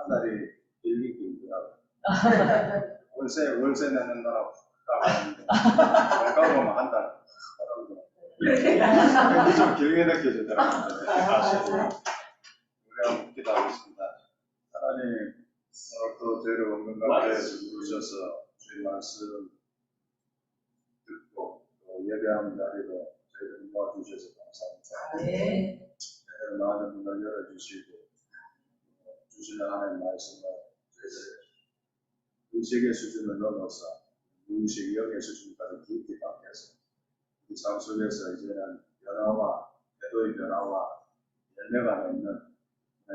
한 달이 길게 길더라고요. 월세 내는 나라 가는데 가 보면 한 달. 좀 길게 느껴지더라고요. 사실 우리 한번 기도하겠습니다. 하나님 오늘 또 저희를 원근 가운데에서 부르셔서 주의 말씀 듣고 또 예배하는 자리로 저희를 모아주셔서 감사합니다. 네. 많은 문을 열어주시고 주시는 하나님의 말씀을 저희들 의식의 수준을 넘어서 무의식 영의 수준까지 깊이 바뀌어서 이 삶 속에서 이제는 변화와 태도의 변화와 열매가 맺는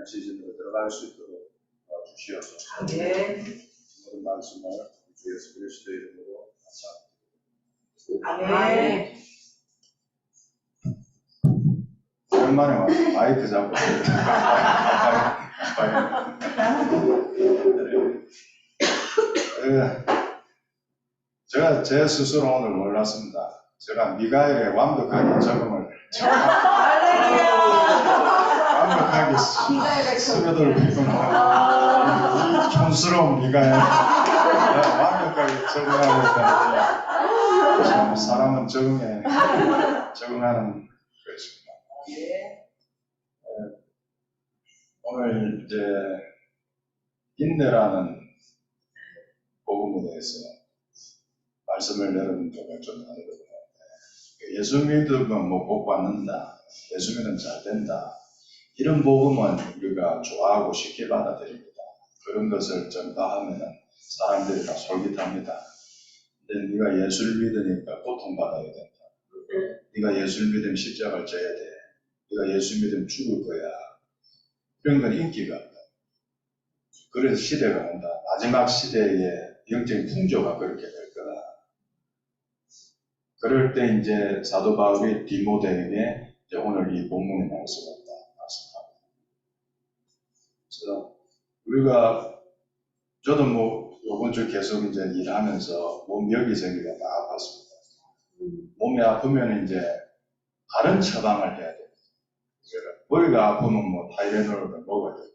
시즌으로 들어갈 수 있도록 주시어서 네. 모든 말씀을 주 예수 그리스도의 이름으로 감사합니다. 아멘. 오랜만에 와서 마이크 잡고 제가 제 스스로 오늘 몰랐습니다. 제가 미가엘의 완벽하게 적응을 완벽하게 스며들고 있구나. 이 촌스러운 미가엘 완벽하게 적응하고 있다는 참 사람은 적응하는 것입니다. 오늘 이제 인내라는 복음에 대해서 말씀을 여러분들과 좀 나누거든요. 예수 믿으면 뭐 복 받는다, 예수 믿으면 잘 된다, 이런 복음은 우리가 좋아하고 쉽게 받아들입니다. 그런 것을 전파하면 사람들이 다 솔깃합니다. 근데 네가 예수를 믿으니까 고통받아야 된다. 네가 예수를 믿으면 십자가를 져야 돼. 네가 예수 믿으면 죽을 거야. 이런 건 인기가 없다. 그래서 시대가 온다. 마지막 시대의 영적인 풍조가 그렇게 될 거다. 그럴 때 이제 사도 바울이 디모데에게 오늘 이 본문의 말씀을 말씀합니다. 그래서 우리가 저도 뭐 이번 주 계속 이제 일하면서 몸 여기저기가 다 아팠습니다. 몸이 아프면 이제 다른 처방을 해야 돼요. 머리가 아프면 뭐 타이레놀을 먹어야 되고,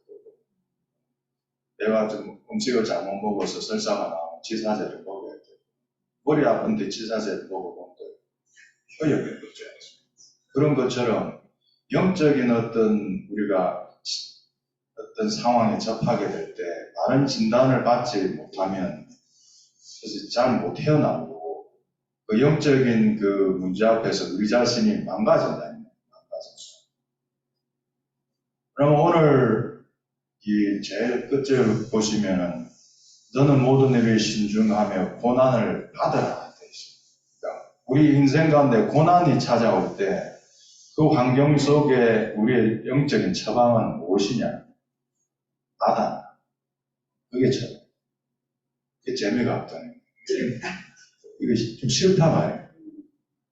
내가 좀 음식을 잘못 먹어서 설사가 나오면 지사제를 먹어야 되고, 머리 아픈데 지사제를 먹어보면 효력이 없지 않습니까? 그런 것처럼 영적인 어떤 우리가 어떤 상황에 접하게 될 때 바른 진단을 받지 못하면 그래서 잘 못 헤어나오고 그 영적인 그 문제 앞에서 우리 자신이 망가진다. 그럼 오늘 이 제일 끝을 보시면은 너는 모든 일에 신중하며 고난을 받으라 되어 있습니다. 그러니까 우리 인생 가운데 고난이 찾아올 때 그 환경 속에 우리의 영적인 처방은 무엇이냐? 받아. 그게 재미가 없다는 거예요. 이게 좀 싫다 말이에요.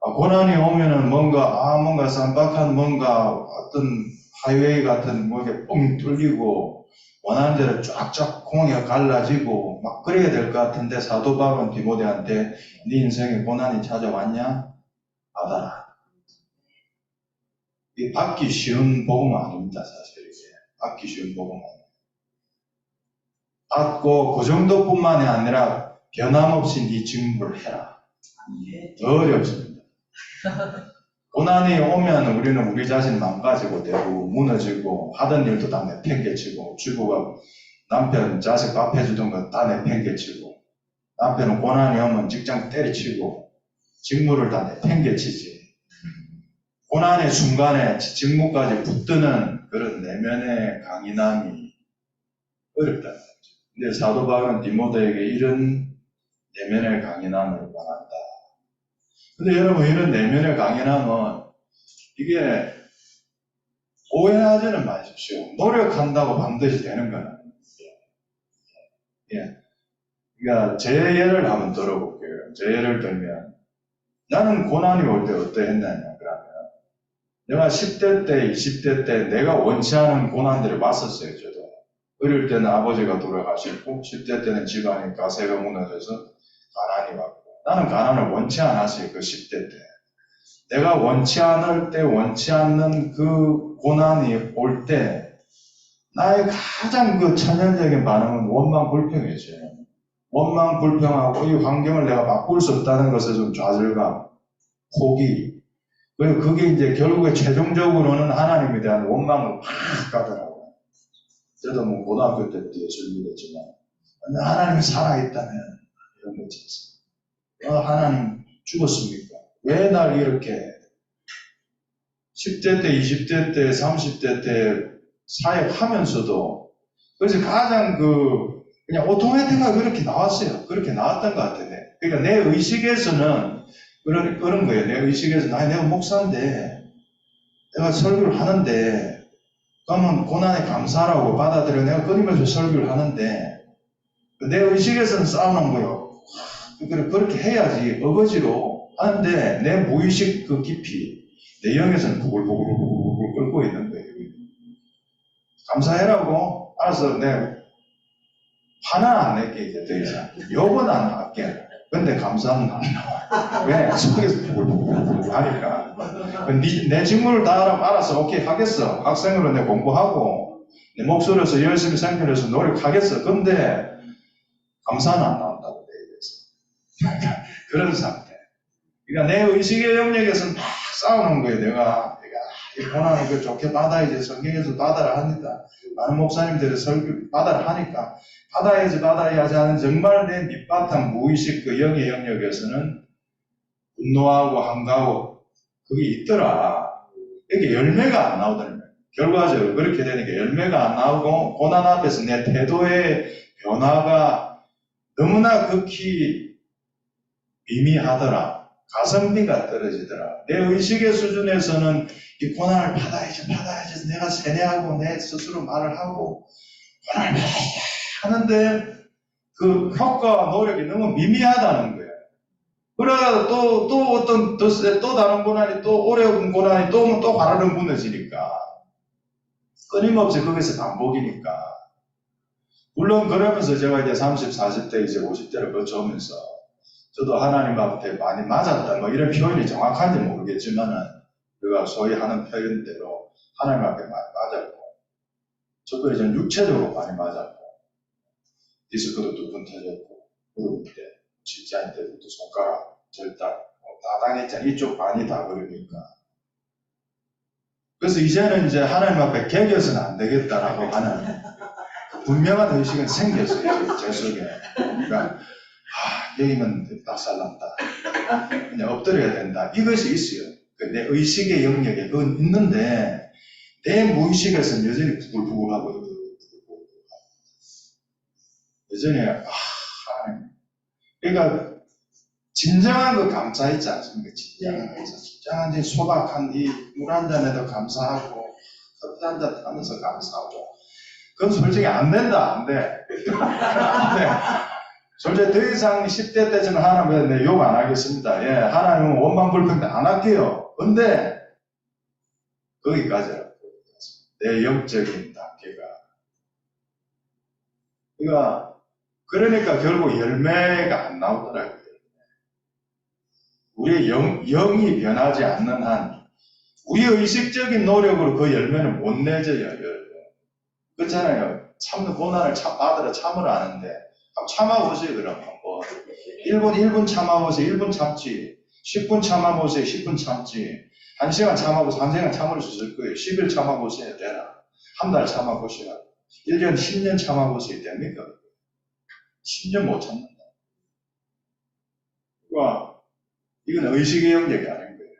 고난이 오면은 뭔가 쌈박한 뭔가 어떤 하이웨이 같은 뭐게 뻥 뚫리고 원하는 대로 쫙쫙 공이 갈라지고 막 그래야 될 것 같은데 사도 바울은 디모데한테 네 인생에 고난이 찾아왔냐? 받아라. 이게 받기 쉬운 복음은 아닙니다. 사실 이게 받기 쉬운 복음은 아닙니다. 받고 그 정도뿐만이 아니라 변함없이 네 직무를 해라. 더 어렵습니다. 고난이 오면 우리는 우리 자신 망가지고 되고 무너지고 하던 일도 다 내팽개치고 주부가 남편 자식 밥 해주던 거 다 내팽개치고 남편은 고난이 오면 직장 때려치고 직무를 다 내팽개치지. 고난의 순간에 직무까지 붙드는 그런 내면의 강인함이 어렵다는 거죠. 근데 사도 바울은 디모데에게 이런 내면의 강인함을 원한다. 근데 여러분 이런 내면의 강인함은 이게 오해하지는 마십시오. 노력한다고 반드시 되는 건 아닙니다. 예. 그러니까 제 예를 한번 들어볼게요. 제 예를 들면 나는 고난이 올 때 어떠했느냐 그러면 내가 10대 때, 20대 때 내가 원치 않은 고난들이 왔었어요. 저도. 어릴 때는 아버지가 돌아가셨고 10대 때는 집안이 가세가 무너져서 가난이 왔고 나는 가난을 원치 않았어요. 그 10대 때. 내가 원치 않을 때 원치 않는 그 고난이 올 때 나의 가장 그 천연적인 반응은 원망 불평이죠. 원망 불평하고 이 환경을 내가 바꿀 수 없다는 것에 좀 좌절감, 포기. 그리고 그게 이제 결국에 최종적으로는 하나님에 대한 원망을 막 가더라고요. 저도 뭐 고등학교 때부터 예수를 믿었지만 하나님이 살아있다면 이런 거지. 하나님 죽었습니까? 왜 날 이렇게 10대 때, 20대 때, 30대 때 사역하면서도 그래서 가장 그냥 오토매틱하게 그렇게 나왔어요. 그렇게 나왔던 것 같아요. 그러니까 내 의식에서는 그런 거예요. 내 의식에서는 내가 목사인데 내가 설교를 하는데 그러면 고난에 감사라고 받아들여 내가 끊임없이 설교를 하는데 내 의식에서는 싸우는 거예요. 그렇게 해야지 어거지로 하는데 내 무의식 그 깊이 내 영에서는 부글부글 끓고 있는 거예요. 감사해라고 알아서 내 화는 안 낼게 이제 더 이상 욕은 안 할게. 근데 감사는 안 나와. 왜? 속에서 부글부글 하니까 내 직무를 다 알아서 오케이 하겠어. 학생으로 내 공부하고 내 목소리에서 열심히 생존해서 노력하겠어. 근데 감사는 안 나온다고 얘기했어. 그런 상태. 그러니까 내 의식의 영역에서 막 싸우는 거예요. 내가 이 고난을 그 좋게 받아야지 성경에서 받아라 하니까 많은 목사님들이 설교 받아라 하니까 받아야지 하는 정말 내 밑바탕 무의식 그 영의 영역에서는 분노하고 한가하고 그게 있더라. 이게 열매가 안 나오더라고요. 결과적으로 그렇게 되니까 열매가 안 나오고 고난 앞에서 내 태도의 변화가 너무나 극히 미미하더라. 가성비가 떨어지더라. 내 의식의 수준에서는 이 고난을 받아야지 내가 세뇌하고 내 스스로 말을 하고 고난을 받아야지 하는데 그 효과와 노력이 너무 미미하다는 거예요. 그러다가 또 다른 고난이 또 어려운 고난이 또 오면 또 바르르 무너지니까 끊임없이 거기서 반복이니까 물론 그러면서 제가 이제 30, 40대 이제 50대를 거쳐오면서 저도 하나님 앞에 많이 맞았다. 뭐 이런 표현이 정확한지 모르겠지만은 우리가 소위 하는 표현대로 하나님 앞에 많이 맞았고 저도 이제 육체적으로 많이 맞았고 디스크도 2번 터졌고 그리고 이제 직장인 때부터 손가락, 절단 다 당했잖아요. 이쪽 반이 다 그러니까. 그래서 이제는 이제 하나님 앞에 개겨서는 안 되겠다라고 하는 분명한 의식은 생겼어요. 제 속에. 그러니까 여기면 닭살난다. 그냥 엎드려야 된다. 이것이 있어요. 내 의식의 영역에 그건 있는데 내 무의식에서는 여전히 부글부글하고 있거든요. 여전히 하나님. 그러니까 진정한 그 감사 있지 않습니까? 진정한 소박한 이 물 한 잔에도 감사하고 커피 한 잔 하면서 감사하고 그건 솔직히 안 된다. 안 돼. 안 돼. 솔직히 더 이상 10대 때쯤은 하나님한테 욕 안 하겠습니다. 예, 하나님은 원망 불평도 안 할게요. 근데 거기까지라고. 내 영적인 단계가. 그러니까 결국 열매가 안 나오더라고요. 우리의 영이 변하지 않는 한 우리의 의식적인 노력으로 그 열매는 못 내줘요. 그렇잖아요. 참는 고난을 받으러 참으라 하는데 한번 참아보세요. 그러면 1분 참아보세요. 1분 참지. 10분 참아보세요. 10분 참지. 1시간 참아보세요. 1시간 참을 수 있을 거예요. 10일 참아보세요. 되나? 한 달 참아보세요. 1년, 10년 참아보세요. 됩니까? 10년 못 참는다. 그러니까 이건 의식의 영역이 아닌 거예요.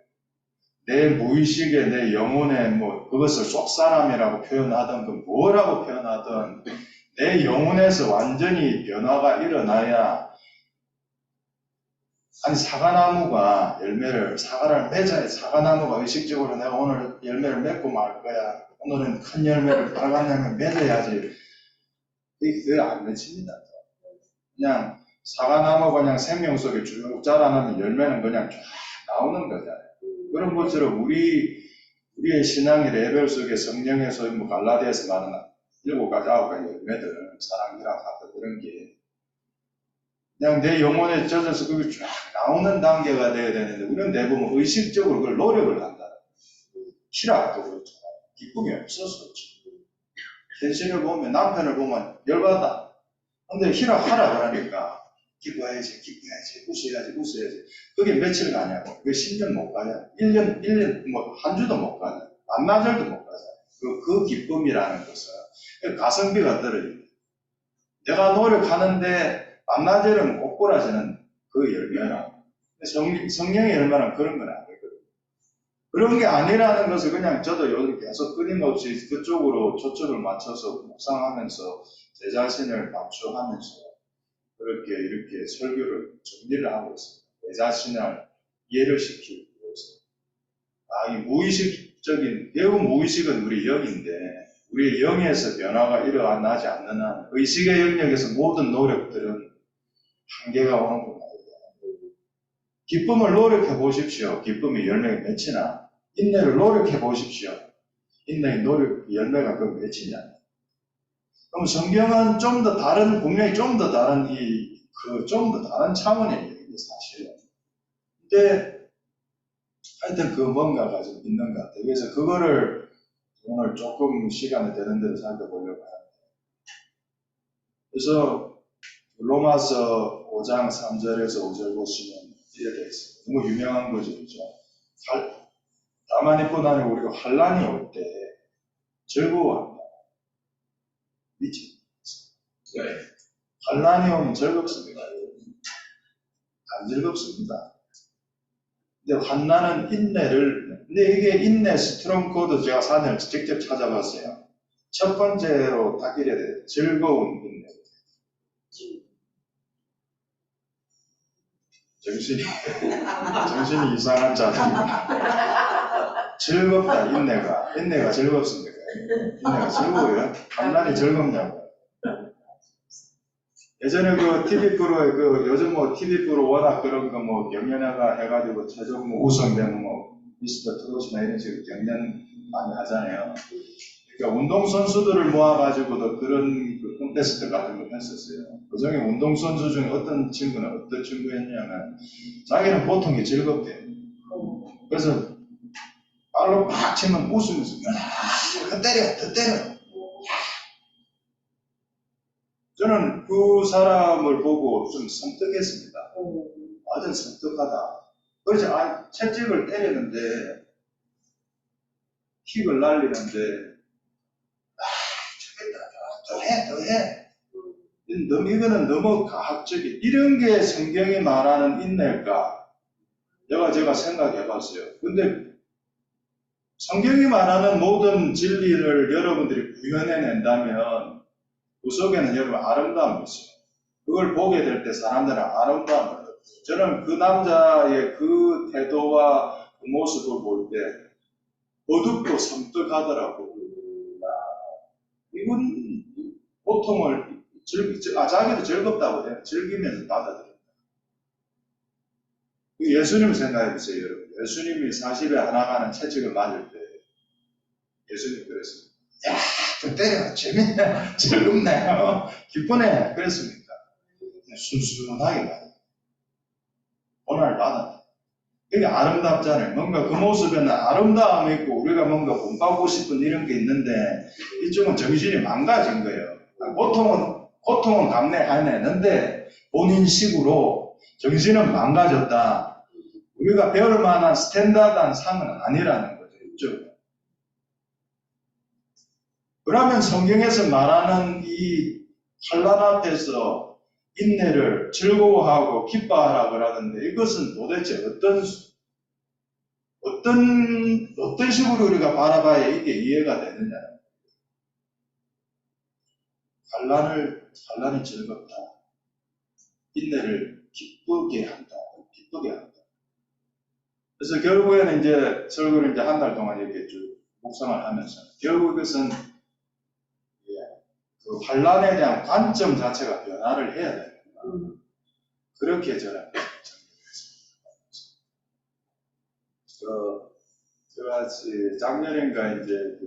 내 무의식에 내 영혼에 그것을 속사람이라고 표현하든 그 뭐라고 표현하든 내 영혼에서 완전히 변화가 일어나야 아니 사과나무가 사과를 맺어야 사과나무가 의식적으로 내가 오늘 열매를 맺고 말 거야. 오늘은 큰 열매를 빨간 열매를 맺어야지. 그게 안 맺힙니다. 그냥 사과나무가 그냥 생명 속에 쭉 자라나면 열매는 그냥 쫙 나오는 거잖아요. 그런 것처럼 우리의 신앙의 레벨 속에 성령에서 갈라디아에서 말하는 7가지 9가지 열매들 사랑이랑 같은 그런 게 그냥 내 영혼에 젖어서 그게 쫙 나오는 단계가 돼야 되는데 우리는 대부분 의식적으로 그걸 노력을 한다. 희락도 그렇잖아요. 기쁨이 없어서 현실을 보면, 남편을 보면 열받아. 근데 하라 그러니까 기뻐해야지, 웃어야지. 그게 며칠 가냐고. 그게 10년 못 가냐. 1년, 뭐, 한 주도 못 가냐. 반나절도 못 가냐. 그 기쁨이라는 것은 가성비가 떨어집니다. 내가 노력하는데 반나절은 못 꼬라지는 그 열매라. 성령의 열매는 그런 건 아니거든요. 그런 게 아니라는 것을 그냥 저도 요즘 계속 끊임없이 그쪽으로 초점을 맞춰서 묵상하면서 제 자신을 감추하면서 그렇게 이렇게 설교를 정리를 하고 있습니다. 내 자신을 이해를 시키기 위해서. 이 무의식적인, 배우 무의식은 우리 영인데, 우리의 영에서 변화가 일어나지 않는 한, 의식의 영역에서 모든 노력들은 한계가 오는 겁니다. 기쁨을 노력해 보십시오. 기쁨의 열매가 맺히나. 인내를 노력해 보십시오. 인내의 노력, 열매가 그 맺히냐. 그럼 성경은 좀 더 다른, 분명히 좀 더 다른 좀 더 다른 차원의 얘기인데, 사실은. 근데, 하여튼 그 뭔가가 좀 있는 것 같아요. 그래서 그거를 오늘 조금 시간이 되는 대로 살펴보려고 합니다. 그래서 로마서 5장 3절에서 5절 보시면 이렇게 되어 있습니다. 너무 유명한 거죠. 그죠? 다만 이뿐 아니고 우리가 환란이 올 때 즐거워한다. 미치. 네. 환란이 오면 즐겁습니다. 안 즐겁습니다. 근데 환난은 인내를, 근데 이게 인내 스트롱 코드 제가 사전을 직접 찾아봤어요. 첫 번째로 딱 이래야 돼요. 즐거운 인내. 정신이 이상한 자들. 즐겁다, 인내가. 인내가 즐겁습니까? 인내가 즐거워요? 환난이 즐겁냐고. 예전에 그 TV 프로에 요즘 뭐 TV 프로 워낙 그런 거 뭐 경연회가 해가지고 최종 뭐 우승되는 뭐 미스터 트롯이나 이런 식으로 경연 많이 하잖아요. 그러니까 운동선수들을 모아가지고도 그런 그 콘테스트 같은 걸 했었어요. 그 중에 운동선수 중에 어떤 친구였냐면 자기는 보통이 즐겁대요. 그래서 발로 팍 치면 웃으면서 더 때려. 저는 그 사람을 보고 좀 섬뜩했습니다. 완전 섬뜩하다. 그래서 채찍을 때리는데 킥을 날리는데 좋겠다. 더 해. 이거는 너무 과학적인 이런 게 성경이 말하는 인내일까? 제가 생각해 봤어요. 근데 성경이 말하는 모든 진리를 여러분들이 구현해낸다면 그 속에는 여러분 아름다움이 있어요. 그걸 보게 될 때 사람들은 아름다움을 얻어요. 저는 그 남자의 그 태도와 그 모습을 볼 때 어둡고 섬뜩하더라고. 이건 고통을 자기도 즐겁다고 해요. 즐기면서 받아들인다. 예수님 생각해 보세요, 여러분. 예수님이 40에 하나 가는 채찍을 맞을 때 예수님 그랬습니다. 야, 좀 때려. 재밌네. 즐겁네. 기쁘네. 그랬습니까? 순수하게 말해요. 오늘 받아. 그게 아름답잖아요. 뭔가 그 모습에는 아름다움이 있고 우리가 뭔가 본받고 싶은 이런 게 있는데 이쪽은 정신이 망가진 거예요. 고통은 감내해내는데 본인식으로 정신은 망가졌다. 우리가 배울 만한 스탠다드한 삶은 아니라는 거죠. 이쪽은. 그러면 성경에서 말하는 이 환난 앞에서 인내를 즐거워하고 기뻐하라 그러는데 이것은 도대체 어떤 식으로 우리가 바라봐야 이게 이해가 되느냐. 환난이 즐겁다. 인내를 기쁘게 한다. 그래서 결국에는 이제 설교를 이제 한 달 동안 이렇게 쭉 묵상을 하면서 결국 이것은 그 환난에 대한 관점 자체가 변화를 해야 됩니다. 그렇게 저는 정리했습니다. 제가 작년인가 이제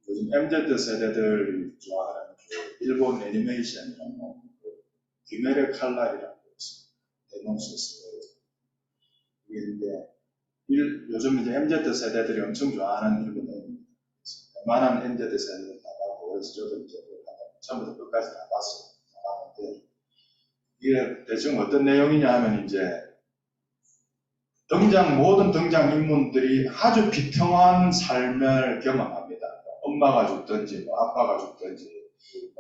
요즘 MZ 세대들이 좋아하는 일본 애니메이션이라는 귀멸의 칼날이라고 있습니다. 데몬스스. 이게 이제 요즘 이제 MZ 세대들이 엄청 좋아하는 일본 애니메이션. 그만한 엔제드 세대를 다 봤고, 그래서 저도 이제 처음부터 끝까지 다 봤어요. 다 봤는데, 이게 대충 어떤 내용이냐 하면 이제, 모든 등장 인물들이 아주 비통한 삶을 경험합니다. 엄마가 죽든지, 아빠가 죽든지,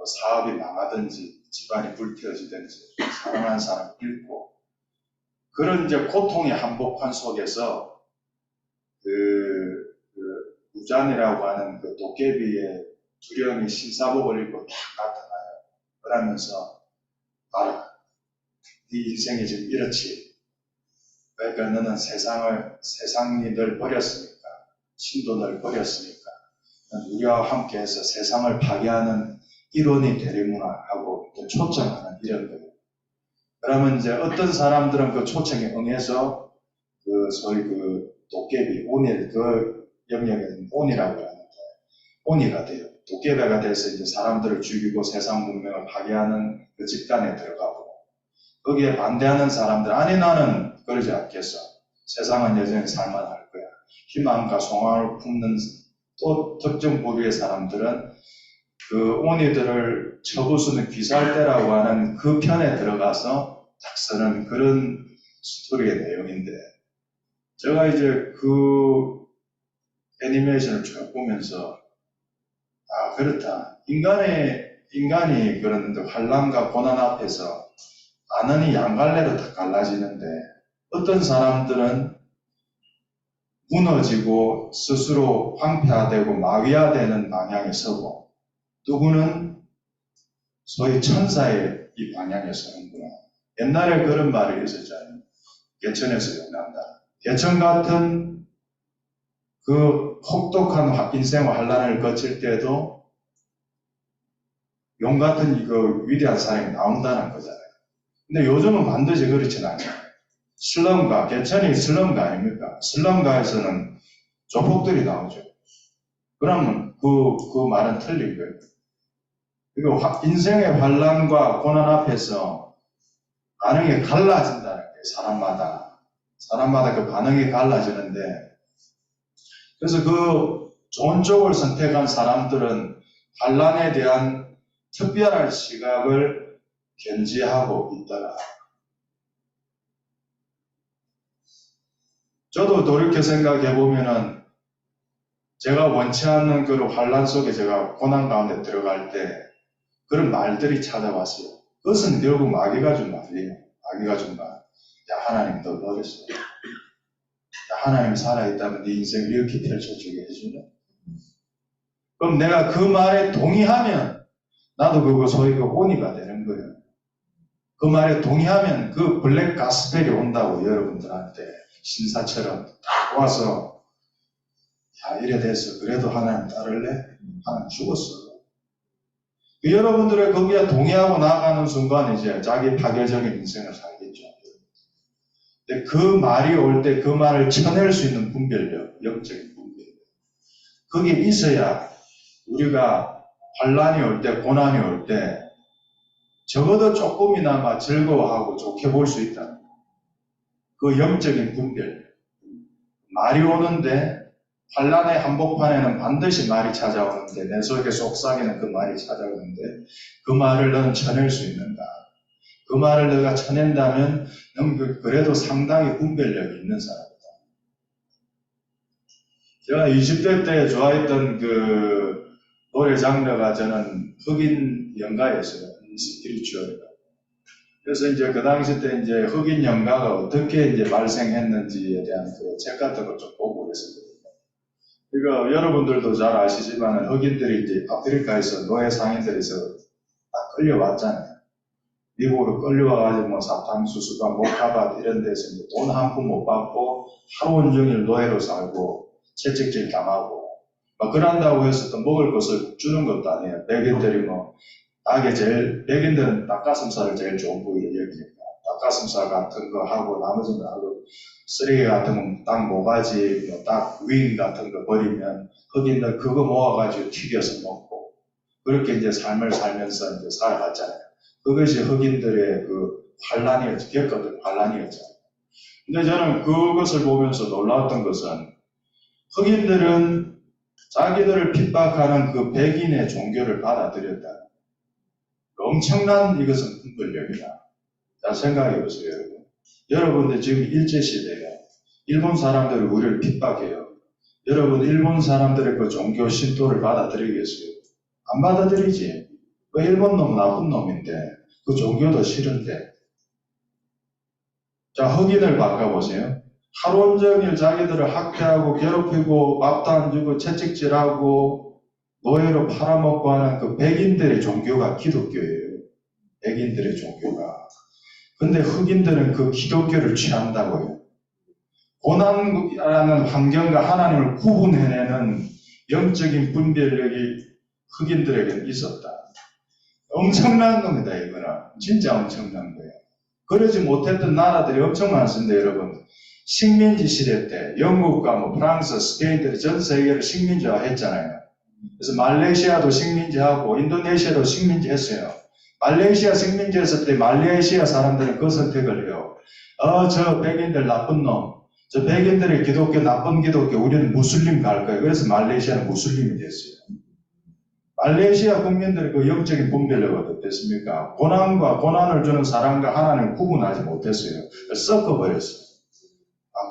사업이 망하든지, 집안이 불태워지든지, 사랑하는 사람을 잃고, 그런 이제 고통의 한복판 속에서, 우잔이라고 하는 그 도깨비의 두령이 신사복을 입고 딱 나타나요. 그러면서, 알아. 네 인생이 지금 이렇지. 그러니까 너는 세상이 널 버렸으니까, 신도 널 버렸으니까, 우리와 함께해서 세상을 파괴하는 일원이 되리구나 하고 초청하는 이런 거예요. 그러면 이제 어떤 사람들은 그 초청에 응해서 소위 도깨비, 온일, 영역에는 온이라고 하는데, 온이가 돼요. 도깨비가 돼서 이제 사람들을 죽이고 세상 문명을 파괴하는 그 집단에 들어가고, 거기에 반대하는 사람들, 아니 나는 그러지 않겠어. 세상은 여전히 살만할 거야. 희망과 소망을 품는 또 특정 부류의 사람들은 그 온이들을 쳐부수는 귀살대라고 하는 그 편에 들어가서 딱 쓰는 그런 스토리의 내용인데, 제가 이제 그 애니메이션을 쭉 보면서, 아, 그렇다. 인간이 그런 환란과 고난 앞에서 안원이 양갈래로 다 갈라지는데, 어떤 사람들은 무너지고 스스로 황폐화되고 마귀화되는 방향에 서고, 누구는 소위 천사의 이 방향에 서는구나. 옛날에 그런 말이 있었잖아요. 개천에서 용난다. 개천 같은 그 혹독한 인생의 환란을 거칠 때도 용 같은 그 위대한 사람이 나온다는 거잖아요. 근데 요즘은 반드시 그렇진 않아요. 슬럼가, 개천이 슬럼가 아닙니까? 슬럼가에서는 조폭들이 나오죠. 그러면 그 말은 틀린 거예요. 그리고 인생의 환란과 고난 앞에서 반응이 갈라진다는 거예요. 사람마다 그 반응이 갈라지는데, 그래서 그 좋은 쪽을 선택한 사람들은 환란에 대한 특별한 시각을 견지하고 있더라. 저도 돌이켜 생각해 보면은 제가 원치 않는 그런 환란 속에 제가 고난 가운데 들어갈 때 그런 말들이 찾아왔어요. 그것은 결국 마귀가 준 말이에요. 마귀가 준 말. 야, 하나님 너 버렸어. 야, 하나님 살아있다면 네 인생을 이렇게 펼쳐주게 해주네. 그럼 내가 그 말에 동의하면 나도 그거 소위 그 온이가 되는 거예요. 그 말에 동의하면 그 블랙 가스펠이 온다고 여러분들한테 신사처럼 딱 와서, 야, 이래 됐어. 그래도 하나님 따를래? 하나님 죽었어. 여러분들의 거기에 동의하고 나아가는 순간 이제 자기 파괴적인 인생을 살겠죠. 근데 그 말이 올 때 그 말을 쳐낼 수 있는 분별력, 영적인 분별력. 그게 있어야 우리가 환란이 올 때, 고난이 올 때 적어도 조금이나마 즐거워하고 좋게 볼 수 있다는 거예요. 그 영적인 분별력. 말이 오는데 환란의 한복판에는 반드시 말이 찾아오는데, 내 속에 속삭이는 그 말이 찾아오는데 그 말을 너는 쳐낼 수 있는가? 그 말을 너가 쳐낸다면 너는 그래도 상당히 분별력이 있는 사람이다. 제가 20대 때 좋아했던 그 노래 장르가 저는 흑인 연가였어요. 스피리추얼이라고. 그래서 이제 그 당시 때 이제 흑인 연가가 어떻게 이제 발생했는지에 대한 그 책 같은 걸 좀 보고 그랬었거든요. 이거 여러분들도 잘 아시지만 흑인들이 이제 아프리카에서 노예 상인들에서 다 끌려왔잖아요. 미국으로 끌려와가지고 뭐 사탕수수가 모카밭 이런 데서 돈 한 푼 못 받고 하루 온종일 노예로 살고 채찍질 당하고 막 그런다고 해서 또 먹을 것을 주는 것도 아니에요. 백인들이 백인들은 닭가슴살을 제일 좋은 부위로 여기니까 닭가슴살 같은 거 하고 나머지는 하고 쓰레기 같은 건 닭 모가지, 닭 윙 같은 거 버리면 흑인들 그거 모아가지고 튀겨서 먹고 그렇게 이제 삶을 살면서 이제 살아갔잖아요. 그것이 흑인들의 그 겪었던 환란이었잖아요. 근데 저는 그것을 보면서 놀라웠던 것은 흑인들은 자기들을 핍박하는 그 백인의 종교를 받아들였다. 엄청난 이것은 분별력이다. 자, 생각해 보세요, 여러분. 여러분들 지금 일제시대에 일본 사람들이 우리를 핍박해요. 여러분, 일본 사람들의 그 종교 신도를 받아들이겠어요? 안 받아들이지. 그 일본 놈 나쁜 놈인데, 그 종교도 싫은데. 자, 흑인을 바꿔보세요. 하루 종일 자기들을 학대하고 괴롭히고 밥도 안 주고 채찍질하고 노예로 팔아먹고 하는 그 백인들의 종교가 기독교예요. 백인들의 종교가. 근데 흑인들은 그 기독교를 취한다고요. 고난이라는 환경과 하나님을 구분해내는 영적인 분별력이 흑인들에게는 있었다. 엄청난 겁니다, 이거는. 진짜 엄청난 거예요. 그러지 못했던 나라들이 엄청 많습니다, 여러분. 식민지 시대 때 영국과 뭐 프랑스, 스페인들이 전 세계를 식민지화 했잖아요. 그래서 말레이시아도 식민지하고 인도네시아도 식민지했어요. 말레이시아 식민지했을 때 말레이시아 사람들은 그 선택을 해요. 저 백인들 나쁜 놈. 저 백인들의 기독교 나쁜 기독교 우리는 무슬림 갈 거예요. 그래서 말레이시아는 무슬림이 됐어요. 말레이시아 국민들의 그 영적인 분별력은 어땠습니까? 고난과 고난을 주는 사람과 하나님을 구분하지 못했어요. 섞어버렸어요.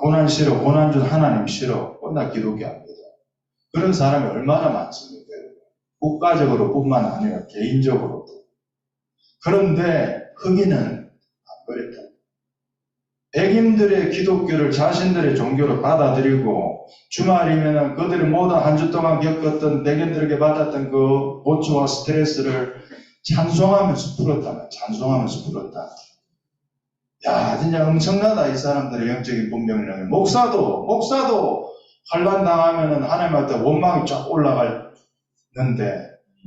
고난 싫어, 고난 준 하나님 싫어. 나 기독교 안 믿어. 그런 사람이 얼마나 많습니까? 국가적으로 뿐만 아니라 개인적으로도. 그런데 흑인은 안 그랬다. 백인들의 기독교를 자신들의 종교로 받아들이고 주말이면 그들이 모두 한 주 동안 겪었던 백인들에게 받았던 그 고초와 스트레스를 찬송하면서 풀었다. 찬송하면서 풀었다. 야, 진짜 엄청나다. 이 사람들의 영적인 분명력. 목사도 환난 당하면은 하나님한테 원망이 쫙 올라가는데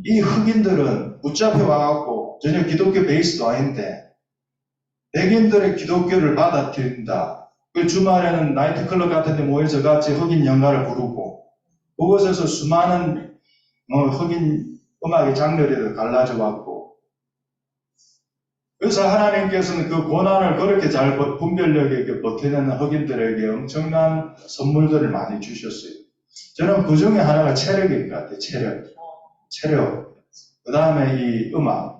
이 흑인들은 붙잡혀 와갖고 전혀 기독교 베이스도 아닌데 백인들의 기독교를 받아들인다. 그 주말에는 나이트클럽 같은 데 모여서 같이 흑인 연가를 부르고 그곳에서 수많은 흑인 음악의 장르를 갈라져 왔고 그래서 하나님께서는 그 고난을 그렇게 잘 분별력 있게 버텨내는 흑인들에게 엄청난 선물들을 많이 주셨어요. 저는 그 중에 하나가 체력인 것 같아요. 체력. 그 다음에 이 음악.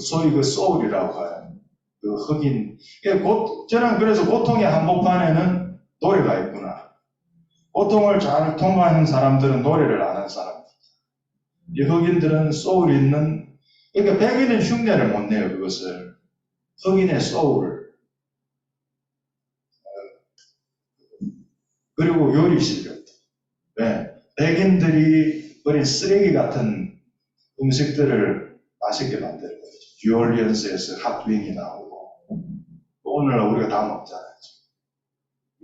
소위 그 소울이라고 해요. 그 흑인. 저는 그래서 고통의 한복판에는 노래가 있구나. 고통을 잘 통과하는 사람들은 노래를 아는 사람들. 이 흑인들은 소울이 있는, 그러니까 백인은 흉내를 못 내요, 그것을. 흑인의 소울을. 그리고 요리 실력. 네. 백인들이 버린 쓰레기 같은 음식들을 맛있게 만드는 거죠. 뉴올리언스에서 핫윙이 나오고. 오늘 우리가 다 먹잖아요.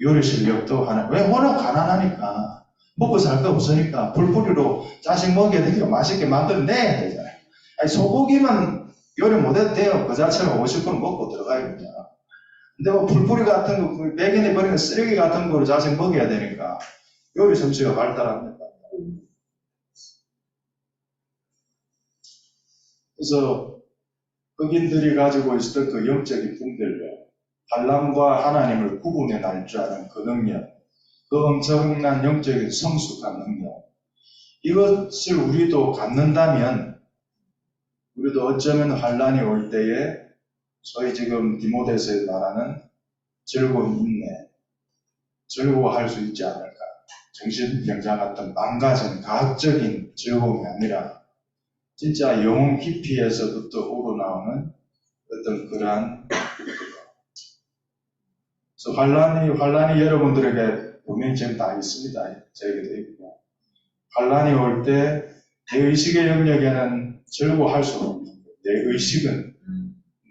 요리 실력도 하나. 왜? 워낙 가난하니까. 먹고 살 거 없으니까 불뿌리로 자식 먹여야 되니까 맛있게 만들어내야 되잖아요. 아니, 소고기만 요리 못해도 돼요. 그 자체로 50% 먹고 들어가야 됩니다. 근데 뭐 불뿌리 같은 거, 백인이 버리는 쓰레기 같은 거를 자식 먹여야 되니까 요리 솜씨가 발달합니다. 그래서 흑인들이 가지고 있었던 그 영적인 분별력, 환난과 하나님을 구분해 날 줄 아는 그 능력, 그 엄청난 영적인 성숙한 능력, 이것을 우리도 갖는다면 우리도 어쩌면 환난이 올 때에 소위 지금 디모데서에 말하는 즐거운 인내, 즐거워할 수 있지 않을까. 정신병자 같은 망가진 가학적인 즐거움이 아니라 진짜 영혼 깊이에서부터 우러나오는 어떤 그러한 그래서 환란이 여러분들에게 분명히 지금 다 있습니다. 저에게도 있고. 환란이 올 때 내 의식의 영역에는 즐거워할 수 없는 거예요. 내 의식은.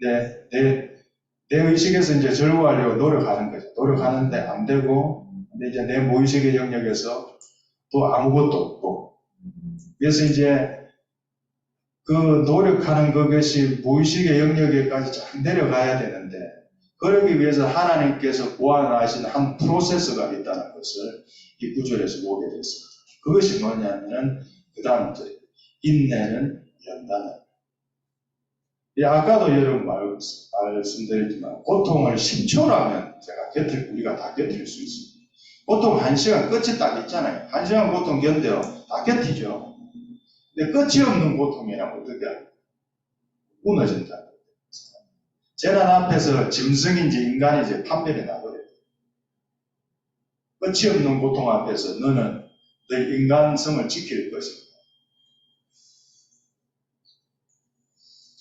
내 의식에서 이제 즐거워하려고 노력하는 거죠. 노력하는데 안 되고, 근데 이제 내 무의식의 영역에서 또 아무것도 없고. 그래서 이제 그 노력하는 그것이 무의식의 영역에까지 쫙 내려가야 되는데, 그러기 위해서 하나님께서 보완하신 한 프로세스가 있다는 것을 이 구절에서 보게 됐습니다. 그것이 뭐냐면, 그 다음 절, 인내는 연단을. 아까도 여러분 말씀드렸지만, 고통을 10초라면 우리가 다 견딜 수 있습니다. 보통 1시간 끝이 딱 있잖아요. 1시간 고통 견뎌요. 다 견디죠. 근데 끝이 없는 고통이라면 어떻게 해요? 무너진다. 재난 앞에서 짐승인지 인간인지 판별이 나버려요. 끝이 없는 고통 앞에서 너는 너 인간성을 지킬 것이다.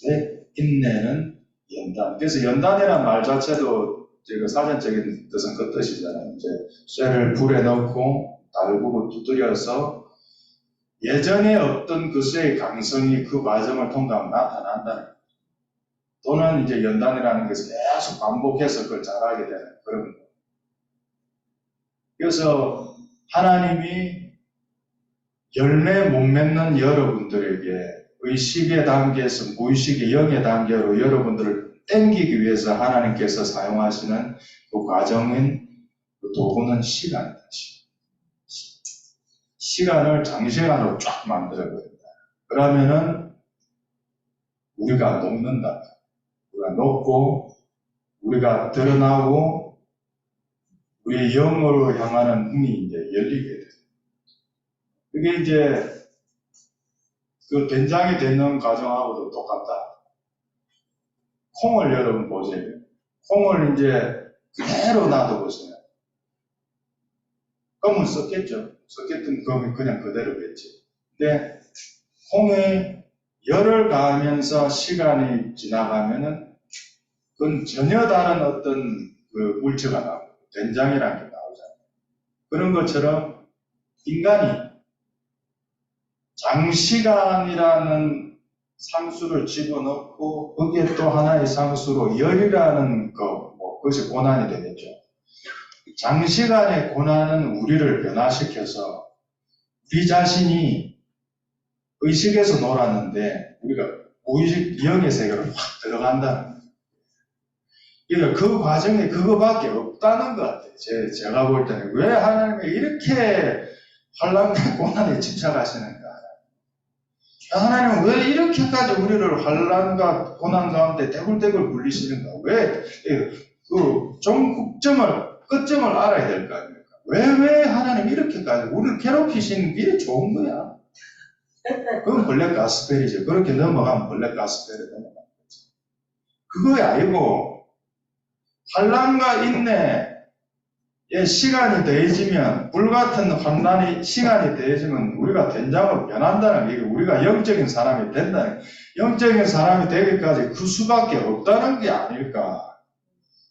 네? 인내는 연단. 그래서 연단이라는 말 자체도 제가 사전적인 뜻은 그 뜻이잖아요. 이제 쇠를 불에 넣고 달구고 두드려서 예전에 없던 그 쇠의 강성이 그 과정을 통과하면 나타난다는 거예요. 또는 이제 연단이라는 것을 계속 반복해서 그걸 잘하게 되는 그런 거예요. 그래서 하나님이 열매 못 맺는 여러분들에게 의식의 단계에서 무의식의 영의 단계로 여러분들을 땡기기 위해서 하나님께서 사용하시는 그 과정인 그 도구는 시간이다. 시간을 장시간으로 쫙 만들어버린다. 그러면은 우리가 녹는다. 우리가 녹고 우리가 드러나고 우리의 영으로 향하는 문이 이제 열리게 돼요. 그게 이제 그 된장이 되는 과정하고도 똑같다. 콩을 여러분 보세요. 콩을 이제 그대로 놔둬보세요. 껌은 썩겠죠. 썩겠던 껌이 그냥 그대로겠지. 근데 콩에 열을 가하면서 시간이 지나가면은 그건 전혀 다른 어떤 그 물체가 나오고 된장이라는 게 나오잖아요. 그런 것처럼 인간이 장시간이라는 상수를 집어넣고 거기에 또 하나의 상수로 열이라는 그것이 고난이 되겠죠. 장시간의 고난은 우리를 변화시켜서 우리 자신이 의식에서 놀았는데 우리가 무의식 영의 세계로 확 들어간다는 거예요. 그러니까 그 과정에 그거밖에 없다는 것 같아요. 제가 볼 때는 왜 하나님이 이렇게 환난과 고난에 집착하시는가? 하나님은 왜 이렇게까지 우리를 환난과 고난 가운데 대굴대굴 굴리시는가? 왜 그 끝점을 알아야 될 거 아닙니까? 왜 하나님 이렇게까지 우리를 괴롭히시는 게 좋은 거야? 그건 블랙 가스펠이죠. 그렇게 넘어가면 블랙 가스펠에 넘어가는 거죠. 그거 아니고 환난과 인내의 시간이 더해지면 불같은 환난이 시간이 더해지면 우리가 된장으로 변한다는 게 우리가 영적인 사람이 된다는 게 영적인 사람이 되기까지 그 수밖에 없다는 게 아닐까.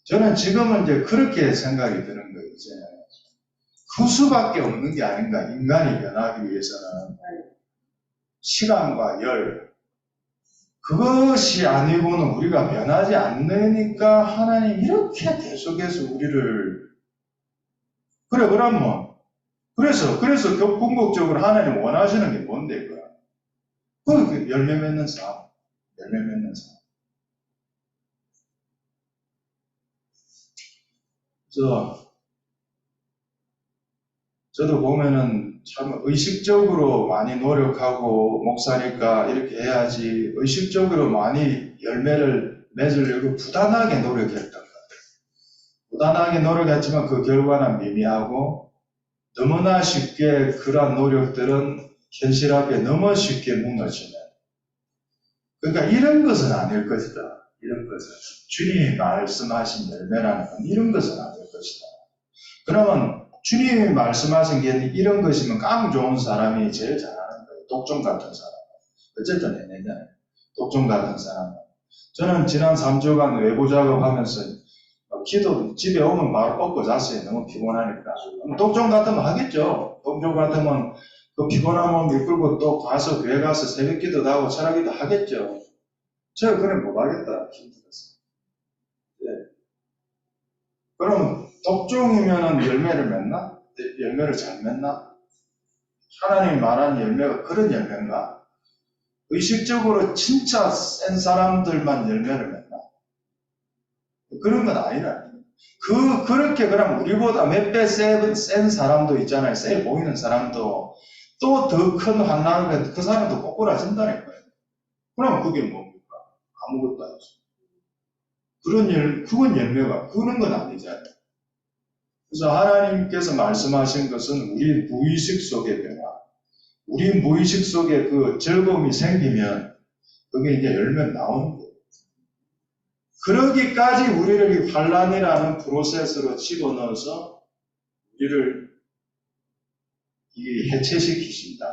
저는 지금은 이제 그렇게 생각이 드는 거예요. 이제 그 수밖에 없는 게 아닌가. 인간이 변하기 위해서는 시간과 열 그것이 아니고는 우리가 변하지 않으니까 하나님 이렇게 계속해서 우리를 그러면 그래서 궁극적으로 하나님 원하시는 게 뭔데 그거야? 그 열매 맺는 삶. 그래서 저도 보면은 참 의식적으로 많이 노력하고 목사니까 이렇게 해야지 의식적으로 많이 열매를 맺으려고 부단하게 노력했던 것 같아요. 부단하게 노력했지만 그 결과는 미미하고 너무나 쉽게 그러한 노력들은 현실 앞에 너무 쉽게 무너지는 그러니까 이런 것은 아닐 것이다. 이런 것은 주님이 말씀하신 열매라는 건 이런 것은 아닐 것이다. 그러면 주님이 말씀하신 게 이런 것이면 깡 좋은 사람이 제일 잘하는 거예요. 독종 같은 사람. 어쨌든 해내잖아요. 독종 같은 사람. 저는 지난 3주간 외부 작업하면서 기도 집에 오면 바로 뻗고 잤어요. 너무 피곤하니까. 독종 같으면 하겠죠. 독종 같으면 그 피곤한 몸 이끌고 또 가서 교회 가서 새벽 기도도 하고 철학 기도 하겠죠. 제가 그래 못하겠다. 힘들었어요. 네. 그럼 독종이면은 열매를 맺나? 열매를 잘 맺나? 하나님이 말하는 열매가 그런 열매인가? 의식적으로 진짜 센 사람들만 열매를 맺나? 그런 건 아니라. 그렇게 그럼 우리보다 몇 배 센 사람도 있잖아요. 세 보이는 사람도 또 더 큰 환난을 그 사람도 꼬꾸라진다니까요. 그럼 그게 뭡니까? 아무것도 아니죠. 그건 열매가, 그런 건 아니잖아요. 그래서 하나님께서 말씀하신 것은 우리 무의식 속의 변화. 우리 무의식 속에 그 즐거움이 생기면 그게 이제 열면 나오는 거예요. 그러기까지 우리를 이 환란이라는 프로세스로 집어넣어서 우리를 해체시키신다.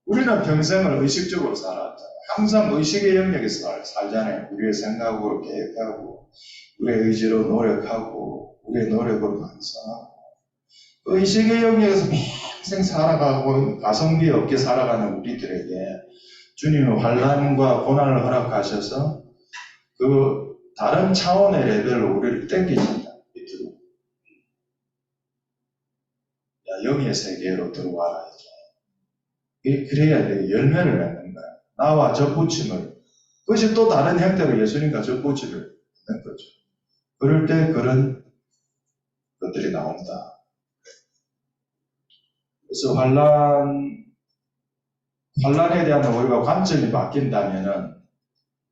우리는 평생을 의식적으로 살았잖아요. 항상 의식의 영역에서 살잖아요. 우리의 생각으로 계획하고, 우리의 의지로 노력하고, 우리의 노력으로 완성하고. 의식의 영역에서 평생 살아가고, 가성비 없게 살아가는 우리들에게 주님은 환란과 고난을 허락하셔서 그 다른 차원의 레벨로 우리를 땡기신다. 밑으로. 야, 영의 세계로 들어와라. 그래야 돼. 열매를 맺는 거야. 나와 접붙임을. 그것이 또 다른 형태로 예수님과 접붙임을 맺는 거죠. 그럴 때 그런 것들이 나온다. 그래서 환란에 대한 우리가 관점이 바뀐다면은